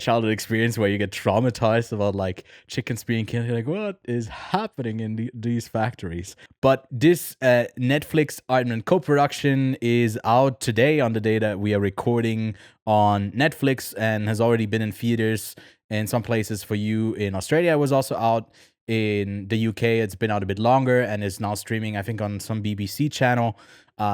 childhood experience where you get traumatized about like chickens being killed. You're like, what is happening in these factories? But this Netflix Aardman co-production is out today on the day that we are recording on Netflix and has already been in theaters in some places. For you in Australia, it was also out. In the UK, it's been out a bit longer and is now streaming, I think, on some BBC channel.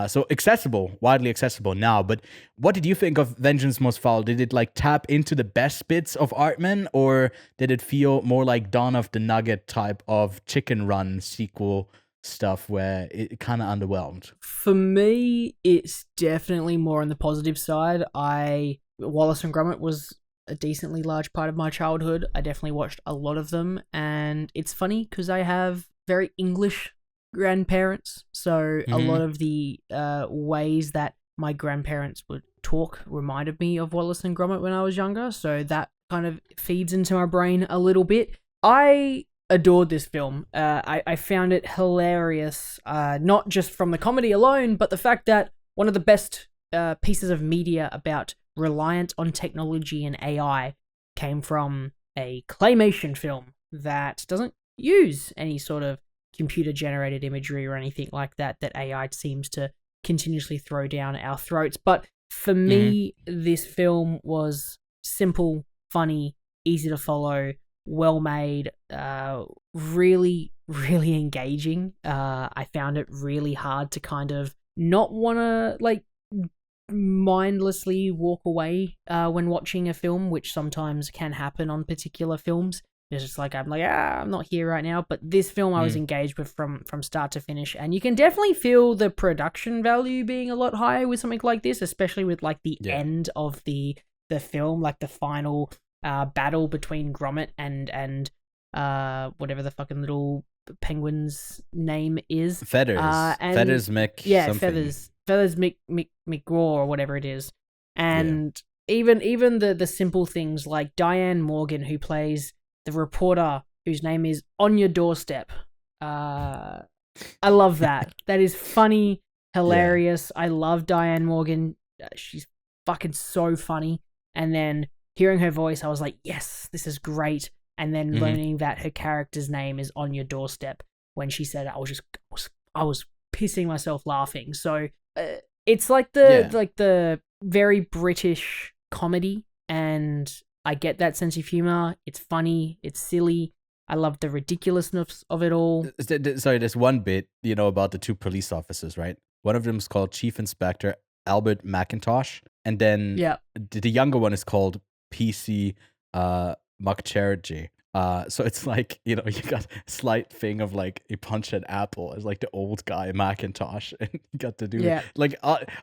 So accessible, widely accessible now. But what did you think of Vengeance Most Fowl? Did it like tap into the best bits of Aardman, or did it feel more like Dawn of the Nugget type of Chicken Run sequel stuff where it kind of underwhelmed? For me, it's definitely more on the positive side. Wallace and Gromit was a decently large part of my childhood. I definitely watched a lot of them, and it's funny because I have very English grandparents, so a lot of the ways that my grandparents would talk reminded me of Wallace and Gromit when I was younger, so that kind of feeds into my brain a little bit. I adored this film. I found it hilarious, not just from the comedy alone, but the fact that one of the best pieces of media about reliant on technology and AI came from a claymation film that doesn't use any sort of computer-generated imagery or anything like that AI seems to continuously throw down our throats. But for me, this film was simple, funny, easy to follow, well-made, really, really engaging. I found it really hard to kind of not want to, like, mindlessly walk away when watching a film, which sometimes can happen on particular films. It's just like I'm not here right now. But this film I was engaged with from start to finish, and you can definitely feel the production value being a lot higher with something like this, especially with like the end of the film, like the final battle between Gromit and whatever the fucking little penguin's name is. Feathers. Feathers Mick. Yeah, something. Feathers McGraw or whatever it is. And even the simple things like Diane Morgan, who plays the reporter whose name is On Your Doorstep. I love that. That is funny, hilarious. I love Diane Morgan. She's fucking so funny. And then hearing her voice, I was like, yes, this is great. And then learning that her character's name is On Your Doorstep. When she said it, I was pissing myself laughing. So it's like the very British comedy, and I get that sense of humor. It's funny, it's silly. I love the ridiculousness of it all. Sorry, there's one bit, about the two police officers, right? One of them is called Chief Inspector Albert McIntosh, and then the younger one is called PC McChergy. So it's like, you got a slight thing of like a punch at Apple as like the old guy Macintosh, and you got to do like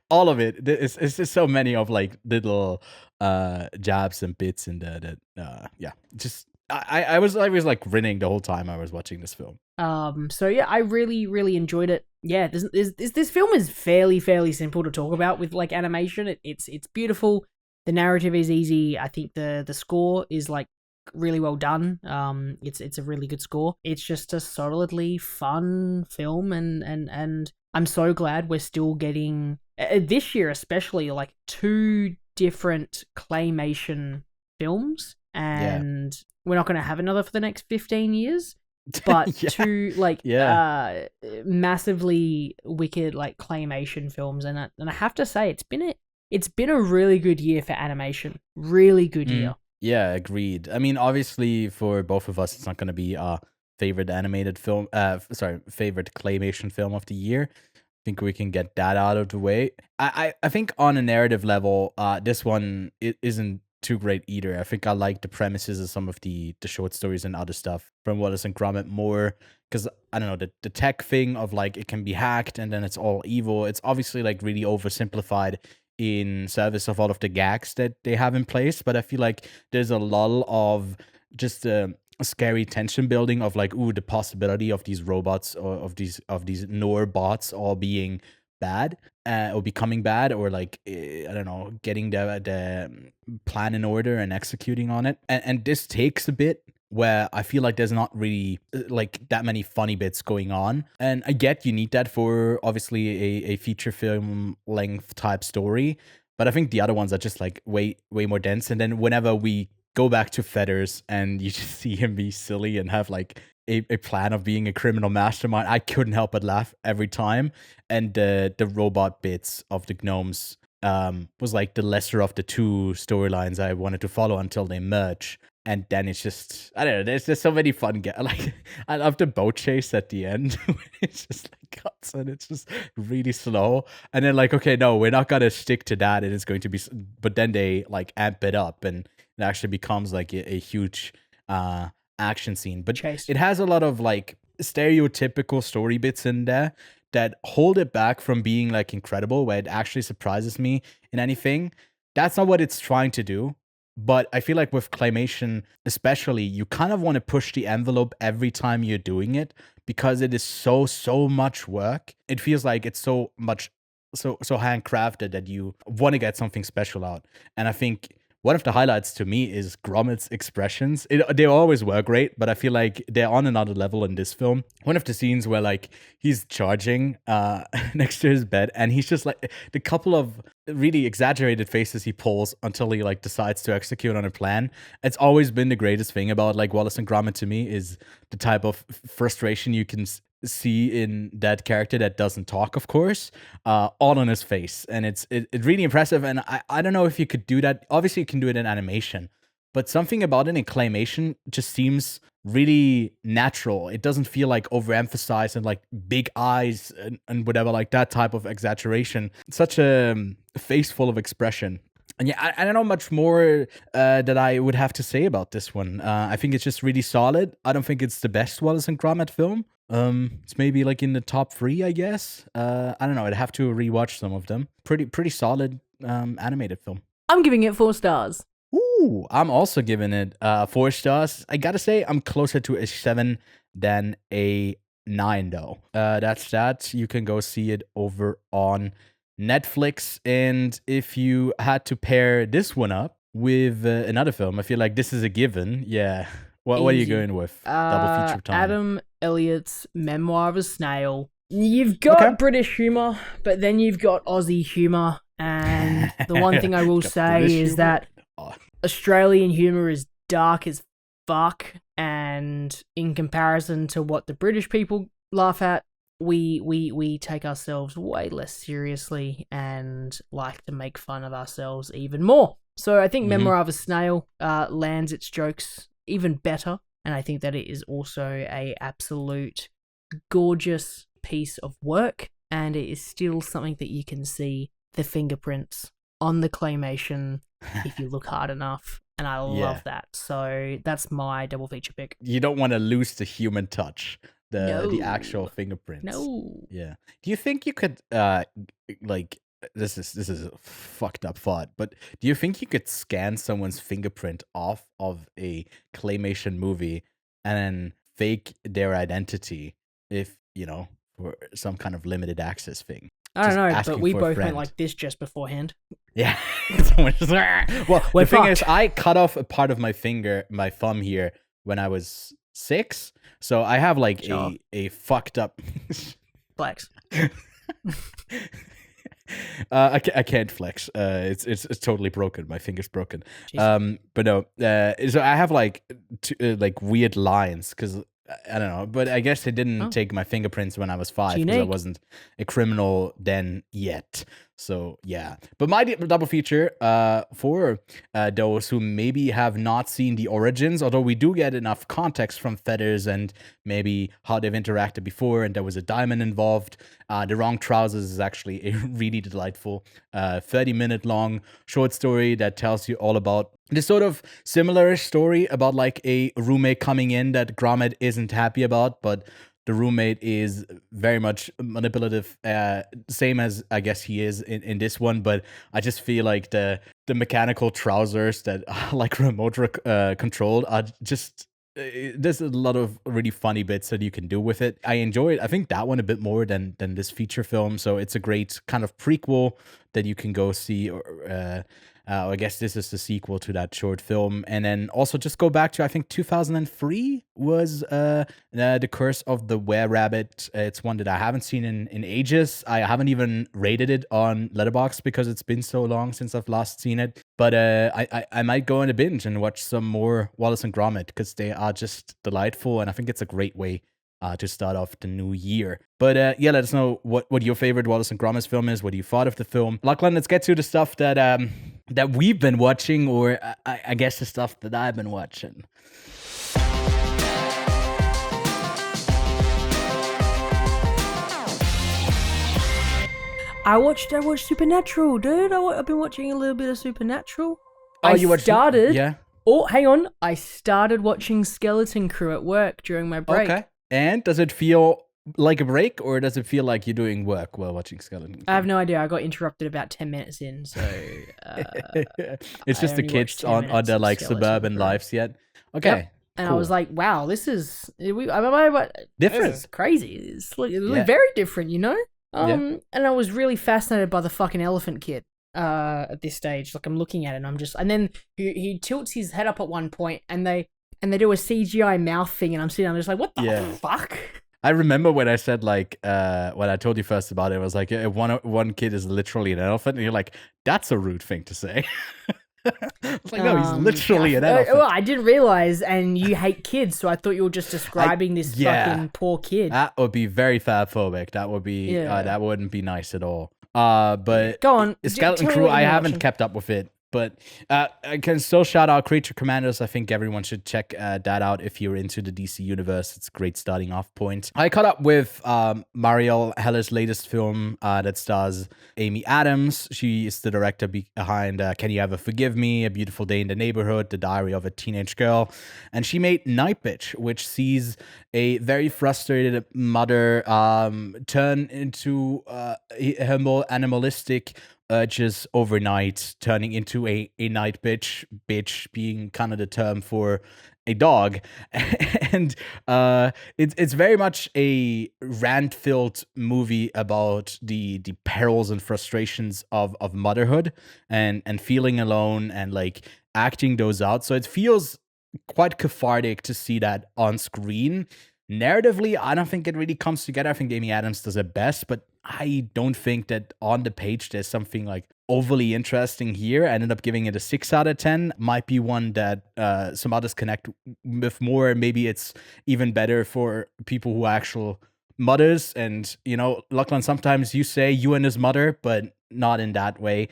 all of it. It's just so many of like little jabs and bits in there that just I was like grinning the whole time I was watching this film. So yeah, I really, really enjoyed it. Yeah, this film is fairly simple to talk about with like animation. It's beautiful. The narrative is easy. I think the score is like really well done. It's a really good score. It's just a solidly fun film, and I'm so glad we're still getting this year, especially like 2 different claymation films, and we're not going to have another for the next 15 years. But 2 like massively wicked like claymation films, and I have to say it's been a really good year for animation. Really good year. Yeah, agreed. I mean, obviously, for both of us, it's not going to be our favorite animated film. Favorite claymation film of the year. I think we can get that out of the way. I think on a narrative level, this one isn't too great either. I think I like the premises of some of the short stories and other stuff from Wallace and Gromit more, because I don't know, the tech thing of like it can be hacked and then it's all evil. It's obviously like really oversimplified in service of all of the gags that they have in place, but I feel like there's a lull of just scary tension building of like, ooh, the possibility of these robots or of these Nor bots all being bad or becoming bad, or like I don't know, getting the plan in order and executing on it. And this takes a bit where I feel like there's not really like that many funny bits going on. And I get you need that for obviously a feature film length type story, but I think the other ones are just like way more dense. And then whenever we go back to Feathers and you just see him be silly and have like a plan of being a criminal mastermind, I couldn't help but laugh every time. And the robot bits of the gnomes was like the lesser of the two storylines I wanted to follow until they merge. And then it's just, I don't know, there's so many fun like I love the boat chase at the end. It's just like cuts and it's just really slow. And then like, okay, no, we're not gonna stick to that, and it's going to be, but then they like amp it up and it actually becomes like a huge action scene. But Chase. It has a lot of like stereotypical story bits in there that hold it back from being like incredible, where it actually surprises me in anything. That's not what it's trying to do. But I feel like with Claymation, especially, you kind of want to push the envelope every time you're doing it, because it is so much work. It feels like it's so handcrafted that you want to get something special out. And I think one of the highlights to me is Gromit's expressions. They always were great, but I feel like they're on another level in this film. One of the scenes where like he's charging next to his bed, and he's just like, the couple of really exaggerated faces he pulls until he like decides to execute on a plan. It's always been the greatest thing about like Wallace and Gromit to me, is the type of frustration you can see in that character that doesn't talk, of course, all on his face. And it's really impressive. And I don't know if you could do that. Obviously you can do it in animation, but something about it in Claymation just seems really natural. It doesn't feel like overemphasized and like big eyes and whatever, like that type of exaggeration. Such a face full of expression. And yeah, I don't know much more that I would have to say about this one. I think it's just really solid. I don't think it's the best Wallace and Gromit film. It's maybe like in the top 3, I guess. I don't know. I'd have to rewatch some of them. Pretty solid animated film. I'm giving it 4 stars. Ooh, I'm also giving it 4 stars. I gotta say, I'm closer to a 7 than a 9, though. That's that. You can go see it over on Netflix. And if you had to pair this one up with another film, I feel like this is a given. Yeah. What are you going with? Double feature time. Adam Elliott's Memoir of a Snail. You've got British humour, but then you've got Aussie humour. And the one thing I will say is that Australian humour is dark as fuck. And in comparison to what the British people laugh at, we take ourselves way less seriously and like to make fun of ourselves even more. So I think Memoir of a Snail lands its jokes even better, and I think that it is also a absolute gorgeous piece of work, and it is still something that you can see the fingerprints on the claymation if you look hard enough, and I love that. So that's my double feature pick. You don't want to lose the human touch, the actual fingerprints. No. Yeah. Do you think you could like, this is a fucked up thought, but do you think you could scan someone's fingerprint off of a claymation movie and then fake their identity if, you know, for some kind of limited access thing? I don't know, but we both went like this just beforehand. Yeah. Well, the thing is, I cut off a part of my thumb here when I was 6, so I have like a fucked up flex. I can't flex. It's totally broken. My finger's broken. Jeez. But no. So I have like like weird lines because I don't know. But I guess they didn't take my fingerprints when I was 5 because I wasn't a criminal then yet. So yeah, but my double feature for those who maybe have not seen the origins, although we do get enough context from Feathers and maybe how they've interacted before, and there was a diamond involved. The Wrong Trousers is actually a really delightful 30-minute long short story that tells you all about this sort of similar story about like a roommate coming in that Gromit isn't happy about, but the roommate is very much manipulative, same as I guess he is in this one. But I just feel like the mechanical trousers that are like remote controlled are just. There's a lot of really funny bits that you can do with it. I enjoy it. I think that one a bit more than this feature film. So it's a great kind of prequel that you can go see. Or I guess this is the sequel to that short film. And then also just go back to, I think 2003 was The Curse of the Were-Rabbit. It's one that I haven't seen in ages. I haven't even rated it on Letterboxd because it's been so long since I've last seen it. But I might go on a binge and watch some more Wallace and Gromit because they are just delightful. And I think it's a great way to start off the new year. But yeah, let us know what your favorite Wallace and Gromit film is. What you thought of the film. Lachlan, let's get to the stuff that we've been watching, or I guess the stuff that I've been watching. I watched Supernatural, dude. I've been watching a little bit of Supernatural. Oh, you watched it? Yeah. Oh, hang on. I started watching Skeleton Crew at work during my break. Okay. And does it feel like a break, or does it feel like you're doing work while watching Skeleton Crew? I have no idea. I got interrupted about 10 minutes in, so... it's just the kids on their like suburban lives yet. Okay. Yep. And cool. I was like, wow, this is... different. This is crazy. It's very different, you know? And I was really fascinated by the fucking elephant kid at this stage. Like, I'm looking at it and I'm just... And then he tilts his head up at one point and they do a CGI mouth thing and I'm sitting there just like, what the fuck? I remember when I said, like, when I told you first about it, I was like, one kid is literally an elephant. And you're like, that's a rude thing to say. It's like, no, he's literally an elephant. Well, I didn't realize, and you hate kids, so I thought you were just describing this fucking poor kid. That would be very fatphobic. That would be, that wouldn't be nice at all. But go on, Skeleton Crew, I haven't kept up with it. But I can still shout out Creature Commandos. I think everyone should check that out if you're into the DC universe. It's a great starting off point. I caught up with Marielle Heller's latest film that stars Amy Adams. She is the director behind Can You Ever Forgive Me, A Beautiful Day in the Neighborhood, The Diary of a Teenage Girl. And she made Nightbitch, which sees a very frustrated mother turn into her more animalistic urges overnight, turning into a night bitch being kind of the term for a dog. And it's very much a rant-filled movie about the perils and frustrations of motherhood and feeling alone and like acting those out. So it feels quite cathartic to see that on screen. Narratively, I don't think it really comes together. I think Amy Adams does it best, but I don't think that on the page there's something like overly interesting here. I ended up giving it a 6 out of 10. Might be one that some others connect with more. Maybe it's even better for people who are actual mothers. And, you know, Lachlan, sometimes you say you and his mother, but not in that way.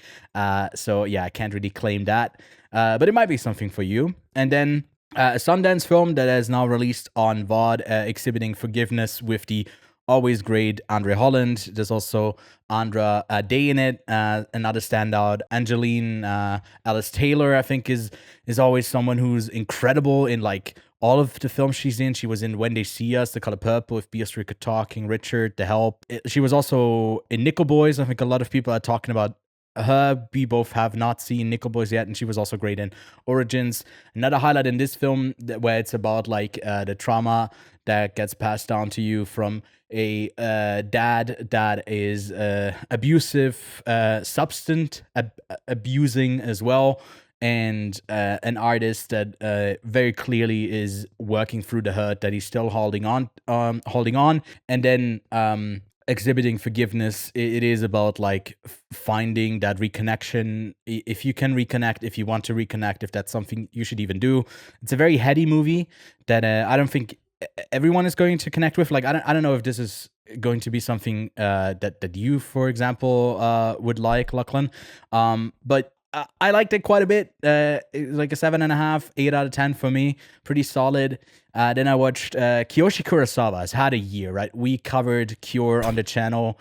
So yeah, I can't really claim that. But it might be something for you. And then a Sundance film that is now released on VOD, exhibiting forgiveness with the always great Andre Holland. There's also Andra Day in it, another standout. Angeline Alice Taylor, I think, is always someone who's incredible in like all of the films she's in. She was in When They See Us, The Color Purple, with Beale Street Could Talk, King Richard, The Help. She was also in Nickel Boys. I think a lot of people are talking about her. We both have not seen Nickel Boys yet, and she was also great in Origins. Another highlight in this film where it's about like the trauma that gets passed down to you from a dad that is abusive, substance abusing as well, and an artist that very clearly is working through the hurt that he's still holding on, and then exhibiting forgiveness. It is about like finding that reconnection. If you can reconnect, if you want to reconnect, if that's something you should even do. It's a very heady movie that I don't think everyone is going to connect with. Like, I don't know if this is going to be something that you, for example, would like, Lachlan. But I liked it quite a bit. It was like a 7.5, 8 out of 10 for me. Pretty solid. Then I watched Kiyoshi Kurosawa. Has had a year, right? We covered Cure on the channel.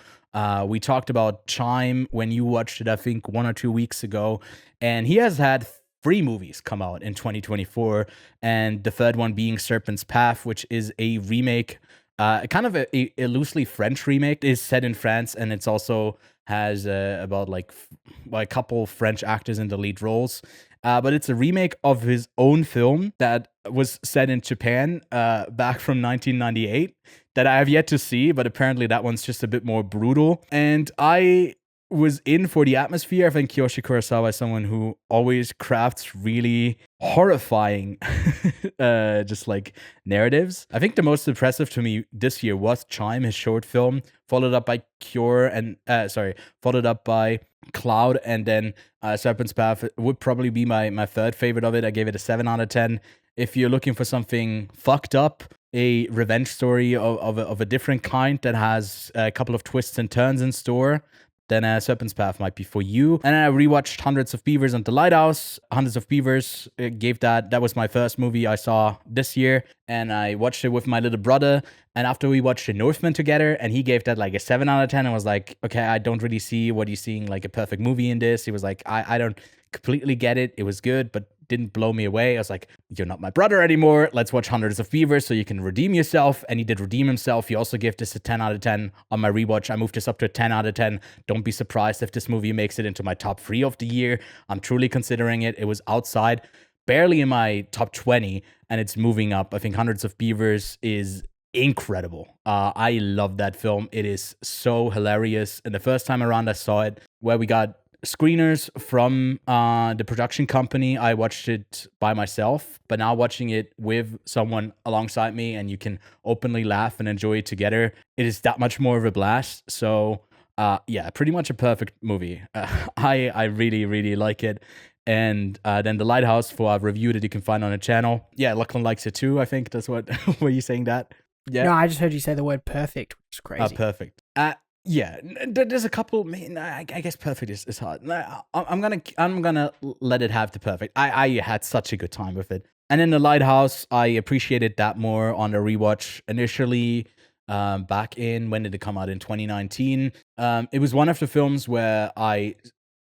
We talked about Chime when you watched it, I think 1 or 2 weeks ago. And he has had 3 movies come out in 2024. And the third one being Serpent's Path, which is a remake, kind of a loosely French remake. It is set in France, and it's also has about like a couple French actors in the lead roles. But it's a remake of his own film that was set in Japan back from 1998 that I have yet to see, but apparently that one's just a bit more brutal. And I was in for the atmosphere. I think Kiyoshi Kurosawa is someone who always crafts really horrifying just like narratives. I think the most impressive to me this year was Chime, his short film, followed up by followed up by Cloud, and then Serpent's Path would probably be my third favorite of it. I gave it a 7 out of 10. If you're looking for something fucked up, a revenge story of a different kind that has a couple of twists and turns in store, then Serpent's Path might be for you. And then I rewatched Hundreds of Beavers and The Lighthouse. Hundreds of Beavers gave that was my first movie I saw this year, and I watched it with my little brother. And after we watched The Northman together, and he gave that like a 7 out of 10, I was like, okay, I don't really see what you're seeing like a perfect movie in this. He was like, I don't completely get it. It was good, but didn't blow me away. I was like, you're not my brother anymore. Let's watch Hundreds of Beavers so you can redeem yourself. And he did redeem himself. He also gave this a 10 out of 10 on my rewatch. I moved this up to a 10 out of 10. Don't be surprised if this movie makes it into my top 3 of the year. I'm truly considering it. It was outside, barely in my top 20, and it's moving up. I think Hundreds of Beavers is incredible. I love that film. It is so hilarious. And the first time around I saw it, where we got screeners from the production company, I watched it by myself, but now watching it with someone alongside me and you can openly laugh and enjoy it together, it is that much more of a blast. So yeah, pretty much a perfect movie. I really, really like it. And then The Lighthouse, for I've reviewed it, you can find on the channel. Yeah, Lachlan likes it too, I think. That's what, were you saying that? Yeah. No, I just heard you say the word perfect, which is crazy. Perfect. Yeah, there's a couple. I guess perfect is hard. I'm gonna let it have the perfect. I had such a good time with it, and in The Lighthouse, I appreciated that more on the rewatch initially. Back in, when did it come out? In 2019. It was one of the films where I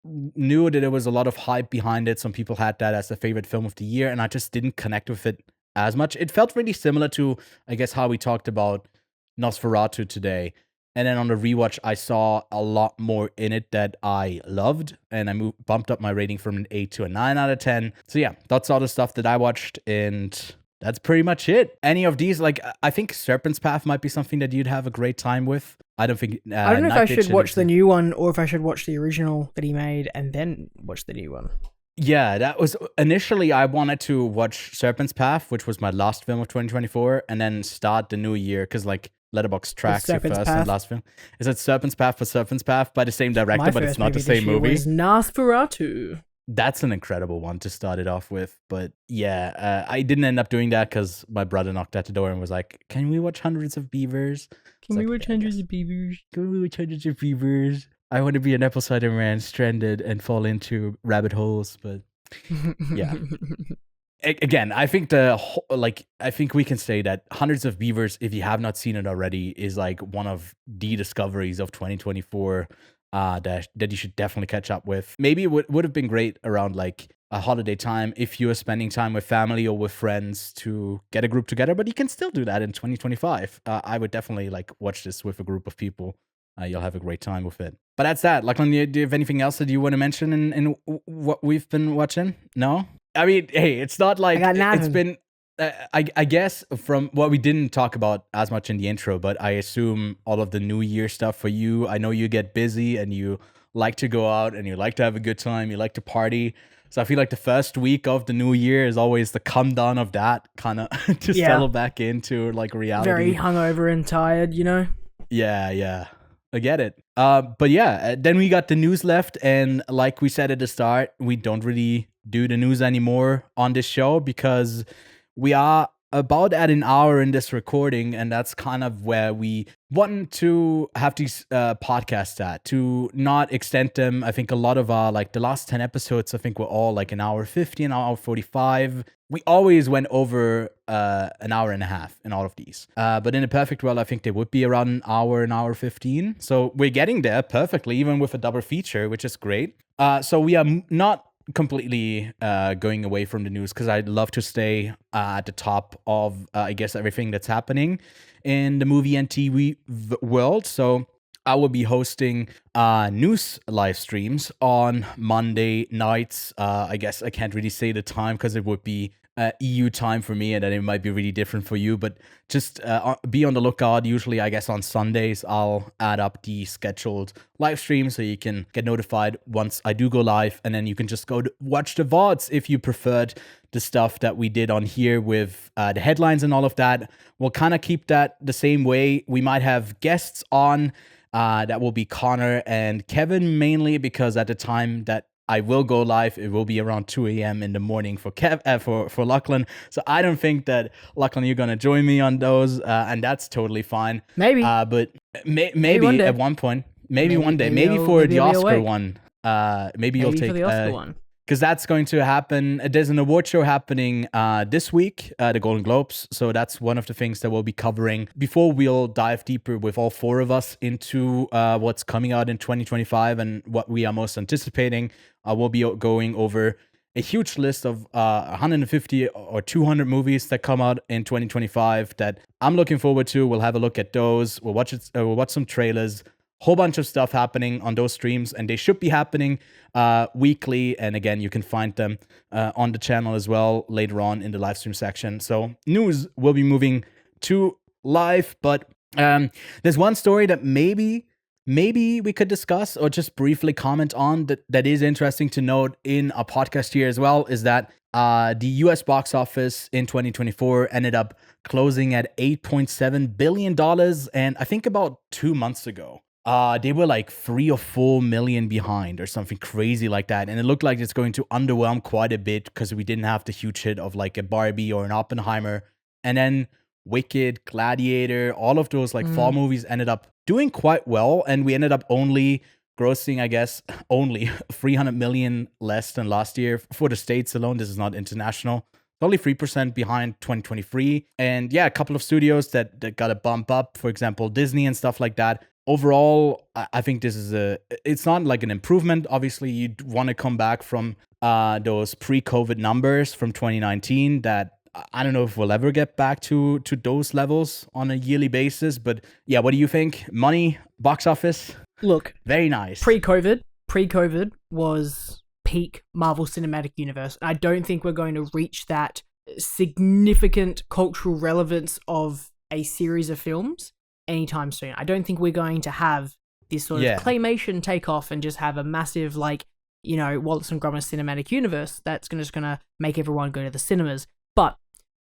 knew that there was a lot of hype behind it. Some people had that as their favorite film of the year, and I just didn't connect with it as much. It felt really similar to, I guess, how we talked about Nosferatu today. And then on the rewatch, I saw a lot more in it that I loved, and I bumped up my rating from an 8 to a 9 out of 10. So yeah, that's all the stuff that I watched, and that's pretty much it. Any of these, like, I think Serpent's Path might be something that you'd have a great time with. I don't think... I don't know if I should watch the new one, or if I should watch the original that he made and then watch the new one. Yeah, that was... Initially, I wanted to watch Serpent's Path, which was my last film of 2024, and then start the new year, because, like, Letterboxd tracks your first and last film. Is it Serpent's Path for Serpent's Path by the same director, but it's not the same movie? Was Nosferatu. That's an incredible one to start it off with. But yeah, I didn't end up doing that because my brother knocked at the door and was like, "Can we watch Hundreds of Beavers? Can we watch Hundreds of Beavers? Can we watch Hundreds of Beavers? I want to be an apple cider man stranded and fall into rabbit holes." But yeah. Again, I think I think we can say that Hundreds of Beavers, if you have not seen it already, is like one of the discoveries of 2024 that you should definitely catch up with. Maybe it would have been great around like a holiday time if you are spending time with family or with friends to get a group together, but you can still do that in 2025. I would definitely like watch this with a group of people. You'll have a great time with it. But that's that. Lachlan, do you have anything else that you want to mention in what we've been watching? No? I mean, hey, it's not like it's been, I guess from what we didn't talk about as much in the intro, but I assume all of the New Year stuff for you. I know you get busy and you like to go out and you like to have a good time. You like to party. So I feel like the first week of the New Year is always the come down of that kind of to settle back into like reality. Very hungover and tired, you know? Yeah. I get it. But yeah, then we got the news left. And like we said at the start, we don't really do the news anymore on this show because we are about at an hour in this recording, and that's kind of where we want to have these podcasts at, to not extend them. I think a lot of our, like the last 10 episodes, I think were all like an hour 50, an hour 45. We always went over an hour and a half in all of these. But in a perfect world, I think they would be around an hour 15. So we're getting there perfectly, even with a double feature, which is great. So we are not completely going away from the news, because I'd love to stay at the top of, I guess, everything that's happening in the movie and TV world. So I will be hosting news live streams on Monday nights. I guess I can't really say the time because it would be EU time for me, and then it might be really different for you. But just be on the lookout. Usually, I guess on Sundays, I'll add up the scheduled live stream so you can get notified once I do go live. And then you can just go to watch the VODs if you preferred the stuff that we did on here with the headlines and all of that. We'll kind of keep that the same way. We might have guests on. That will be Connor and Kevin mainly, because at the time that I will go live, it will be around 2 a.m. in the morning for for Lachlan. So I don't think that, Lachlan, you're going to join me on those, and that's totally fine. Maybe. But maybe at one point. Maybe one day. Maybe for the Oscar one. Maybe you'll take... for the Oscar one. Because that's going to happen. There's an award show happening this week, the Golden Globes. So that's one of the things that we'll be covering before we'll dive deeper with all four of us into what's coming out in 2025 and what we are most anticipating. We'll be going over a huge list of 150 or 200 movies that come out in 2025 that I'm looking forward to. We'll have a look at those. We'll watch some trailers. Whole bunch of stuff happening on those streams, and they should be happening weekly. And again, you can find them on the channel as well later on in the live stream section. So news will be moving to live, but there's one story that maybe we could discuss or just briefly comment on that is interesting to note in a podcast here as well, is that the US box office in 2024 ended up closing at $8.7 billion. And I think about 2 months ago, they were like 3 or 4 million behind or something crazy like that. And it looked like it's going to underwhelm quite a bit because we didn't have the huge hit of like a Barbie or an Oppenheimer. And then Wicked, Gladiator, all of those like fall movies ended up doing quite well. And we ended up only grossing, I guess, only 300 million less than last year for the States alone. This is not international. It's only 3% behind 2023. And yeah, a couple of studios that got a bump up, for example, Disney and stuff like that. Overall, I think this is it's not like an improvement. Obviously, you'd want to come back from those pre-COVID numbers from 2019 that I don't know if we'll ever get back to those levels on a yearly basis. But yeah, what do you think? Money, box office? Look, very nice. Pre-COVID was peak Marvel Cinematic Universe. I don't think we're going to reach that significant cultural relevance of a series of films anytime soon. I don't think we're going to have this sort of claymation takeoff and just have a massive, like, you know, Wallace and Gromit cinematic universe that's just gonna make everyone go to the cinemas. But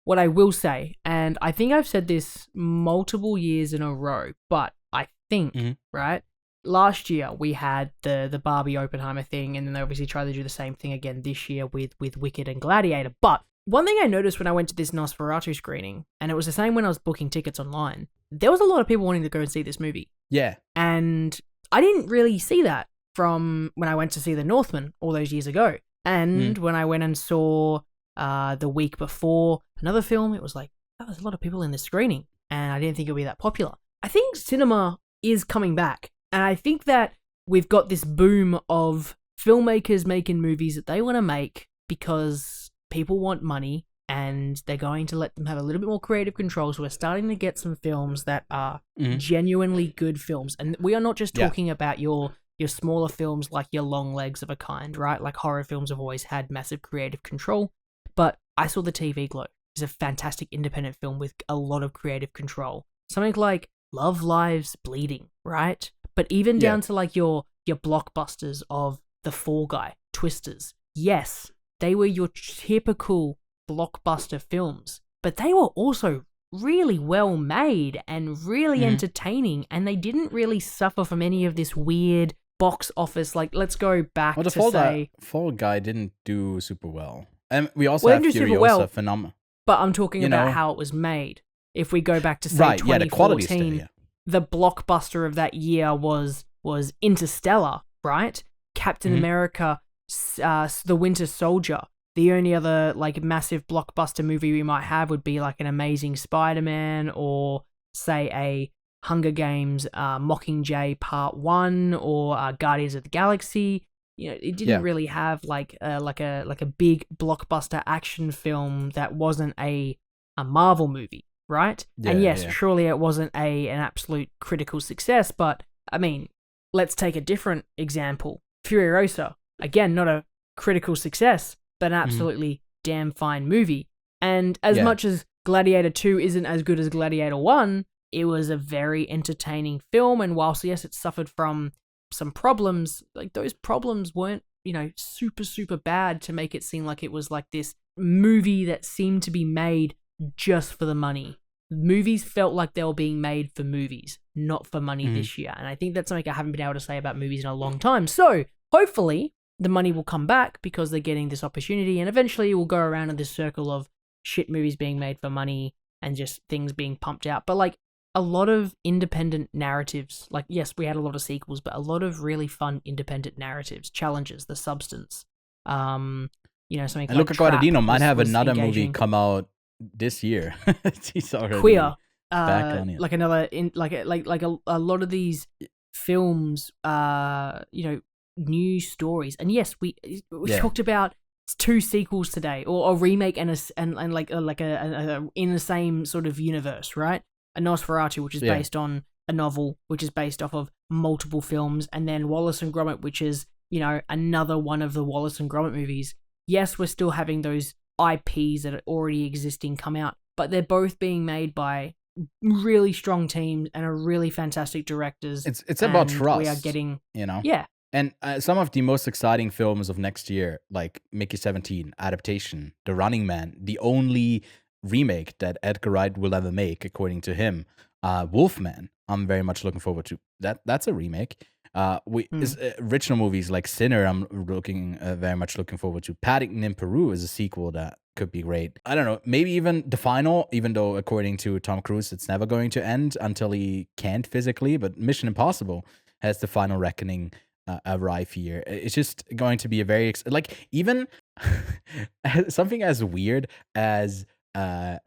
what I will say, and I think I've said this multiple years in a row, but I think, right, last year we had the Barbie Oppenheimer thing, and then they obviously tried to do the same thing again this year with Wicked and Gladiator. But one thing I noticed when I went to this Nosferatu screening, and it was the same when I was booking tickets online, there was a lot of people wanting to go and see this movie. Yeah. And I didn't really see that from when I went to see The Northman all those years ago. And when I went and saw the week before another film, it was like, oh, there's a lot of people in this screening. And I didn't think it would be that popular. I think cinema is coming back. And I think that we've got this boom of filmmakers making movies that they want to make because people want money, and they're going to let them have a little bit more creative control. So we're starting to get some films that are genuinely good films. And we are not just talking about your smaller films like your Long Legs of a kind, right? Like horror films have always had massive creative control. But I saw The TV Glow. It's a fantastic independent film with a lot of creative control. Something like Love Lives Bleeding, right? But even down to like your blockbusters of The Fall Guy, Twisters. Yes, they were your typical blockbuster films, but they were also really well made and really entertaining, and they didn't really suffer from any of this weird box office. Like, let's go back to say... Fall Guy didn't do super well. And we also have Furiosa phenomenon. But I'm talking You about know? how it was made. If we go back to say Right, yeah, the quality's 2014, there, the blockbuster of that year was Interstellar, right? Captain Mhm. America, The Winter Soldier. The only other like massive blockbuster movie we might have would be like an Amazing Spider-Man, or say a Hunger Games, Mockingjay Part 1, or Guardians of the Galaxy. You know, it didn't really have like a big blockbuster action film that wasn't a Marvel movie, right? And yes, surely it wasn't an absolute critical success, but I mean, let's take a different example. Furiosa, again, not a critical success, but an absolutely damn fine movie. And as much as Gladiator 2 isn't as good as Gladiator 1, it was a very entertaining film, and whilst yes, it suffered from some problems, like those problems weren't, you know, super bad to make it seem like it was like this movie that seemed to be made just for the money. Movies felt like they were being made for movies, not for money this year. And I think that's something I haven't been able to say about movies in a long time. So hopefully the money will come back because they're getting this opportunity, and eventually we'll go around in this circle of shit movies being made for money and just things being pumped out. But like a lot of independent narratives, like yes, we had a lot of sequels, but a lot of really fun independent narratives, challenges the substance. You know, something And like Luca Guadagnino might have was another movie engaging. come out this year. He's already Queer, back on it. like another a lot of these films, you know, new stories. And yes, we talked about 2 sequels today, or a remake and a in the same sort of universe, right? A Nosferatu, which is based on a novel, which is based off of multiple films, and then Wallace and Gromit, which is, you know, another one of the Wallace and Gromit movies. Yes, we're still having those IPs that are already existing come out, but they're both being made by really strong teams and are really fantastic directors. It's about trust. We are getting, you know? Yeah. And some of the most exciting films of next year, like Mickey 17, Adaptation, The Running Man, the only remake that Edgar Wright will ever make, according to him, Wolfman, I'm very much looking forward to. That's a remake. Original movies like Sinner, I'm very much looking forward to. Paddington in Peru is a sequel that could be great. I don't know, maybe even The Final, even though according to Tom Cruise, it's never going to end until he can't physically, but Mission Impossible has The Final Reckoning arrive here. It's just going to be a very, even something as weird as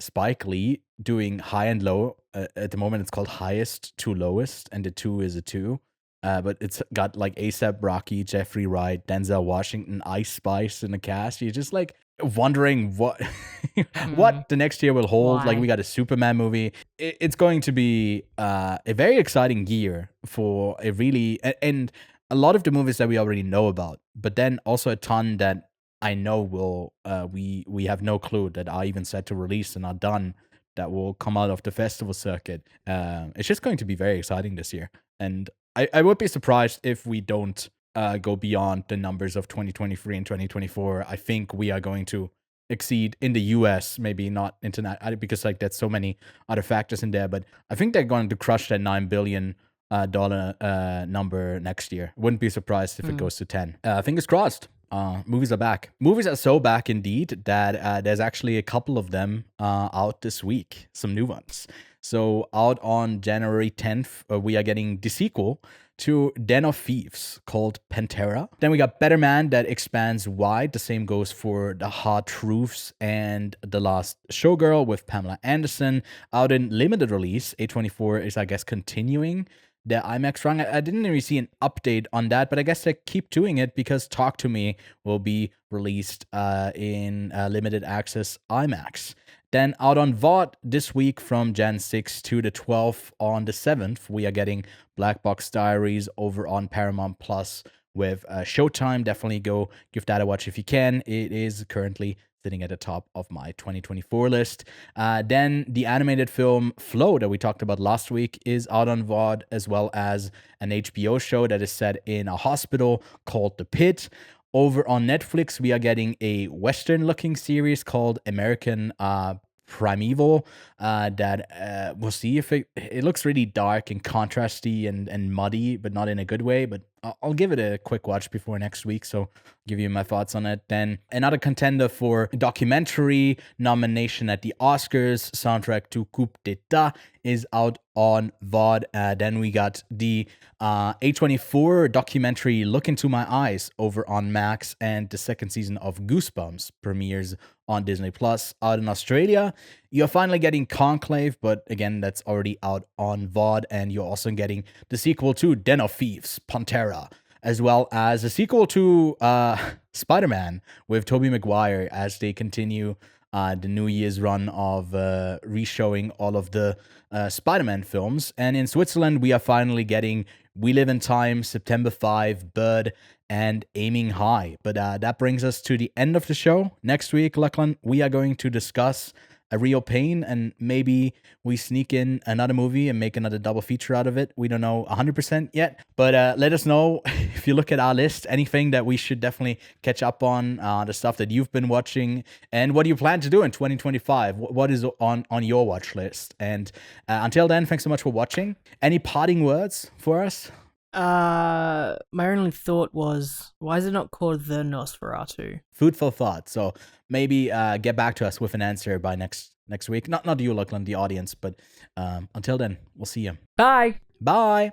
Spike Lee doing High and Low. At the moment, it's called Highest to Lowest, and the 2 is a 2. But it's got like A$AP Rocky, Jeffrey Wright, Denzel Washington, Ice Spice in the cast. You're just like wondering what what the next year will hold. Why? Like, we got a Superman movie. It's going to be a very exciting year for a really, and a lot of the movies that we already know about, but then also a ton that I know will we have no clue that are even set to release and are done, that will come out of the festival circuit. It's just going to be very exciting this year, and I would be surprised if we don't go beyond the numbers of 2023 and 2024. I think we are going to exceed in the US, maybe not international, because like there's so many other factors in there, but I think they're going to crush that $9 billion number next year. Wouldn't be surprised if it goes to 10. Fingers crossed. Movies are back. Movies are so back indeed that there's actually a couple of them out this week. Some new ones. So out on January 10th, we are getting the sequel to Den of Thieves called Pantera. Then we got Better Man that expands wide. The same goes for The Hard Truths and The Last Showgirl with Pamela Anderson. Out in limited release, A24 is, I guess, continuing the IMAX run. I didn't really see an update on that, but I guess they keep doing it because Talk to Me will be released in limited access IMAX. Then out on VOD this week from Jan 6 to the 12th on the 7th, we are getting Black Box Diaries over on Paramount Plus with Showtime. Definitely go give that a watch if you can. It is currently sitting at the top of my 2024 list. Then the animated film Flow that we talked about last week is out on VOD, as well as an HBO show that is set in a hospital called The Pit. Over on Netflix, we are getting a Western-looking series called American Primeval that we'll see if it looks really dark and contrasty and muddy, but not in a good way. But I'll give it a quick watch before next week, so I'll give you my thoughts on it. Then another contender for documentary nomination at the Oscars, soundtrack to Coup d'Etat, is out on VOD. Then we got the A24 documentary Look Into My Eyes over on Max, and the second season of Goosebumps premieres on Disney Plus out in Australia. You're finally getting Conclave, but again, that's already out on VOD, and you're also getting the sequel to Den of Thieves, Pantera, as well as a sequel to Spider-Man with Tobey Maguire as they continue the New Year's run of re-showing all of the Spider-Man films. And in Switzerland, we are finally getting We Live in Time, September 5, Bird, and Aiming High. But that brings us to the end of the show. Next week, Lachlan, we are going to discuss A Real Pain, and maybe we sneak in another movie and make another double feature out of it. We don't know 100% yet, but let us know if you look at our list, anything that we should definitely catch up on, the stuff that you've been watching, and what do you plan to do in 2025? What is on your watch list? And until then, thanks so much for watching. Any parting words for us? My only thought was, why is it not called The Nosferatu? Food for thought. So maybe get back to us with an answer by next week. Not you, Lachlan, the audience, but until then, we'll see you. Bye. Bye.